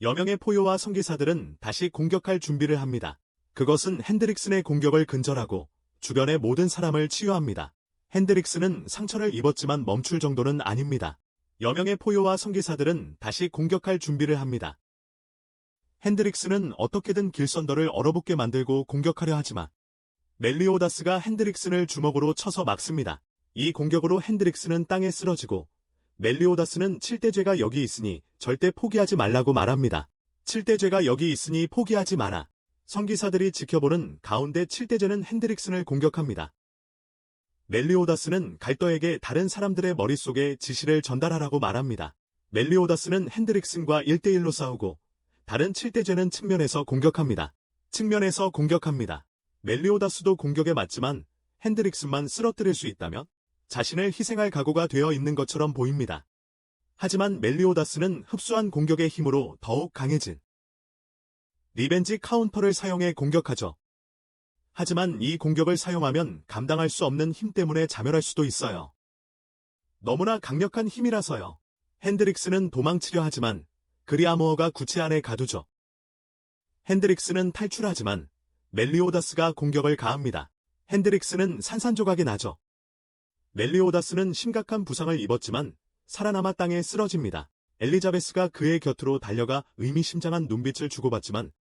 여명의 포효와 성기사들은 다시 공격할 준비를 합니다. 그것은 핸드릭슨의 공격을 근절하고 주변의 모든 사람을 치유합니다. 핸드릭슨은 상처를 입었지만 멈출 정도는 아닙니다. 여명의 포효와 성기사들은 다시 공격할 준비를 합니다. 핸드릭슨은 어떻게든 길선더를 얼어붙게 만들고 공격하려 하지만 멜리오다스가 핸드릭슨을 주먹으로 쳐서 막습니다. 이 공격으로 핸드릭슨은 땅에 쓰러지고 멜리오다스는 칠대죄가 여기 있으니 절대 포기하지 말라고 말합니다. 칠대죄가 여기 있으니 포기하지 마라. 성기사들이 지켜보는 가운데 칠대죄는 핸드릭슨을 공격합니다. 멜리오다스는 갈더에게 다른 사람들의 머릿속에 지시를 전달하라고 말합니다. 멜리오다스는 핸드릭슨과 1대1로 싸우고 다른 칠대죄는 측면에서 공격합니다. 측면에서 공격합니다. 멜리오다스도 공격에 맞지만 핸드릭슨만 쓰러뜨릴 수 있다면 자신을 희생할 각오가 되어 있는 것처럼 보입니다. 하지만 멜리오다스는 흡수한 공격의 힘으로 더욱 강해진 리벤지 카운터를 사용해 공격하죠. 하지만 이 공격을 사용하면 감당할 수 없는 힘 때문에 자멸할 수도 있어요. 너무나 강력한 힘이라서요. 핸드릭스는 도망치려 하지만 그리아모어가 구체 안에 가두죠. 핸드릭스는 탈출하지만 멜리오다스가 공격을 가합니다. 핸드릭스는 산산조각이 나죠. 멜리오다스는 심각한 부상을 입었지만 살아남아 땅에 쓰러집니다. 엘리자베스가 그의 곁으로 달려가 의미심장한 눈빛을 주고받지만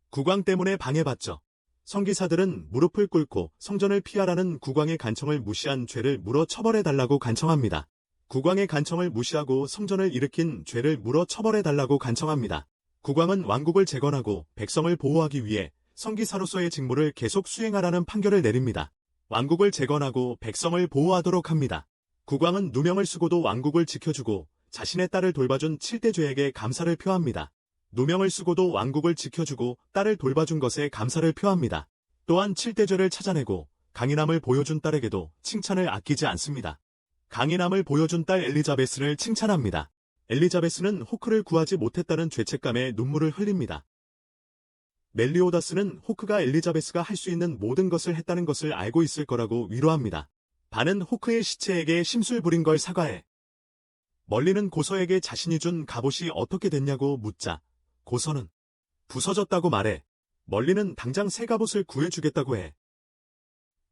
국왕 때문에 방해받죠. 성기사들은 무릎을 꿇고 성전을 피하라는 국왕의 간청을 무시한 죄를 물어 처벌해달라고 간청합니다. 국왕의 간청을 무시하고 성전을 일으킨 죄를 물어 처벌해달라고 간청합니다. 국왕은 왕국을 재건하고 백성을 보호하기 위해 성기사로서의 직무를 계속 수행하라는 판결을 내립니다. 왕국을 재건하고 백성을 보호하도록 합니다. 국왕은 누명을 쓰고도 왕국을 지켜주고 자신의 딸을 돌봐준 칠대죄에게 감사를 표합니다. 누명을 쓰고도 왕국을 지켜주고 딸을 돌봐준 것에 감사를 표합니다. 또한 칠대죄를 찾아내고 강인함을 보여준 딸에게도 칭찬을 아끼지 않습니다. 강인함을 보여준 딸 엘리자베스를 칭찬합니다. 엘리자베스는 호크를 구하지 못했다는 죄책감에 눈물을 흘립니다. 멜리오다스는 호크가 엘리자베스가 할 수 있는 모든 것을 했다는 것을 알고 있을 거라고 위로합니다. 반은 호크의 시체에게 심술 부린 걸 사과해. 멀리는 고서에게 자신이 준 갑옷이 어떻게 됐냐고 묻자 고서는 부서졌다고 말해. 멀리는 당장 새 갑옷을 구해주겠다고 해.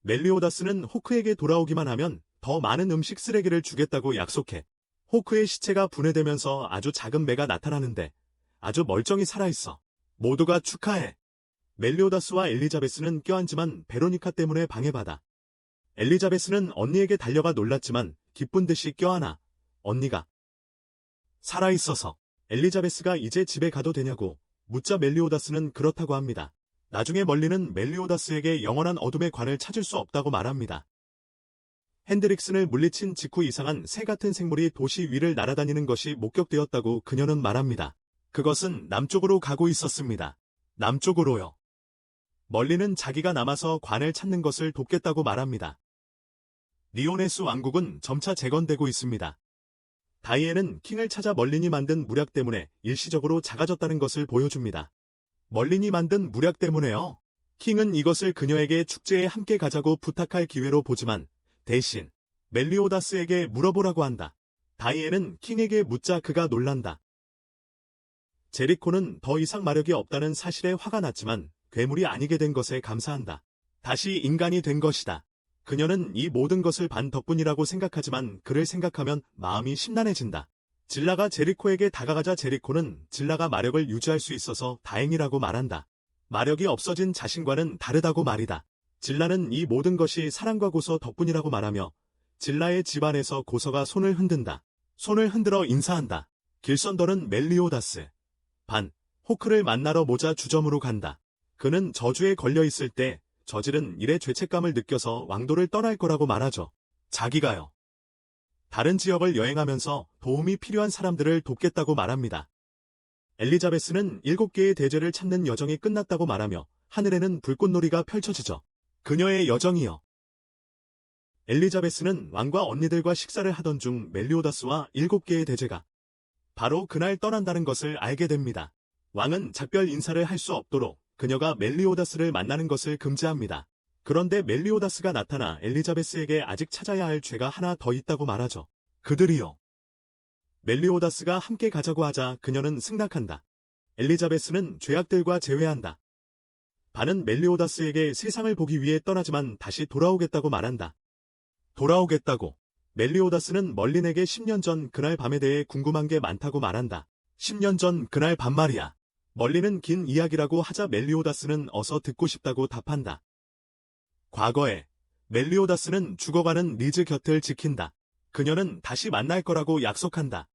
멜리오다스는 호크에게 돌아오기만 하면 더 많은 음식 쓰레기를 주겠다고 약속해. 호크의 시체가 분해되면서 아주 작은 매가 나타나는데 아주 멀쩡히 살아있어. 모두가 축하해. 멜리오다스와 엘리자베스는 껴안지만 베로니카 때문에 방해받아. 엘리자베스는 언니에게 달려가 놀랐지만 기쁜 듯이 껴안아. 언니가 살아있어서. 엘리자베스가 이제 집에 가도 되냐고 묻자 멜리오다스는 그렇다고 합니다. 나중에 멀리는 멜리오다스에게 영원한 어둠의 관을 찾을 수 없다고 말합니다. 핸드릭슨을 물리친 직후 이상한 새 같은 생물이 도시 위를 날아다니는 것이 목격되었다고 그녀는 말합니다. 그것은 남쪽으로 가고 있었습니다. 남쪽으로요. 멀리는 자기가 남아서 관을 찾는 것을 돕겠다고 말합니다. 리오네스 왕국은 점차 재건되고 있습니다. 다이앤은 킹을 찾아 멀린이 만든 무략 때문에 일시적으로 작아졌다는 것을 보여줍니다. 멀린이 만든 무략 때문에요. 킹은 이것을 그녀에게 축제에 함께 가자고 부탁할 기회로 보지만 대신 멜리오다스에게 물어보라고 한다. 다이앤은 킹에게 묻자 그가 놀란다. 제리코는 더 이상 마력이 없다는 사실에 화가 났지만 괴물이 아니게 된 것에 감사한다. 다시 인간이 된 것이다. 그녀는 이 모든 것을 반 덕분이라고 생각하지만 그를 생각하면 마음이 심란해진다. 질라가 제리코에게 다가가자 제리코는 질라가 마력을 유지할 수 있어서 다행이라고 말한다. 마력이 없어진 자신과는 다르다고 말이다. 질라는 이 모든 것이 사랑과 고서 덕분이라고 말하며 질라의 집안에서 고서가 손을 흔든다. 손을 흔들어 인사한다. 길선더는 멜리오다스 반 호크를 만나러 모자 주점으로 간다. 그는 저주에 걸려 있을 때 저지른 일의 죄책감을 느껴서 왕도를 떠날 거라고 말하죠. 자기가요. 다른 지역을 여행하면서 도움이 필요한 사람들을 돕겠다고 말합니다. 엘리자베스는 7개의 대죄를 찾는 여정이 끝났다고 말하며 하늘에는 불꽃놀이가 펼쳐지죠. 그녀의 여정이요. 엘리자베스는 왕과 언니들과 식사를 하던 중 멜리오다스와 7개의 대죄가 바로 그날 떠난다는 것을 알게 됩니다. 왕은 작별 인사를 할 수 없도록 그녀가 멜리오다스를 만나는 것을 금지합니다. 그런데 멜리오다스가 나타나 엘리자베스에게 아직 찾아야 할 죄가 하나 더 있다고 말하죠. 그들이요. 멜리오다스가 함께 가자고 하자 그녀는 승낙한다. 엘리자베스는 죄악들과 재회한다. 반은 멜리오다스에게 세상을 보기 위해 떠나지만 다시 돌아오겠다고 말한다. 돌아오겠다고. 멜리오다스는 멀린에게 10년 전 그날 밤에 대해 궁금한 게 많다고 말한다. 10년 전 그날 밤 말이야. 멀린은 긴 이야기라고 하자 멜리오다스는 어서 듣고 싶다고 답한다. 과거에 멜리오다스는 죽어가는 리즈 곁을 지킨다. 그녀는 다시 만날 거라고 약속한다.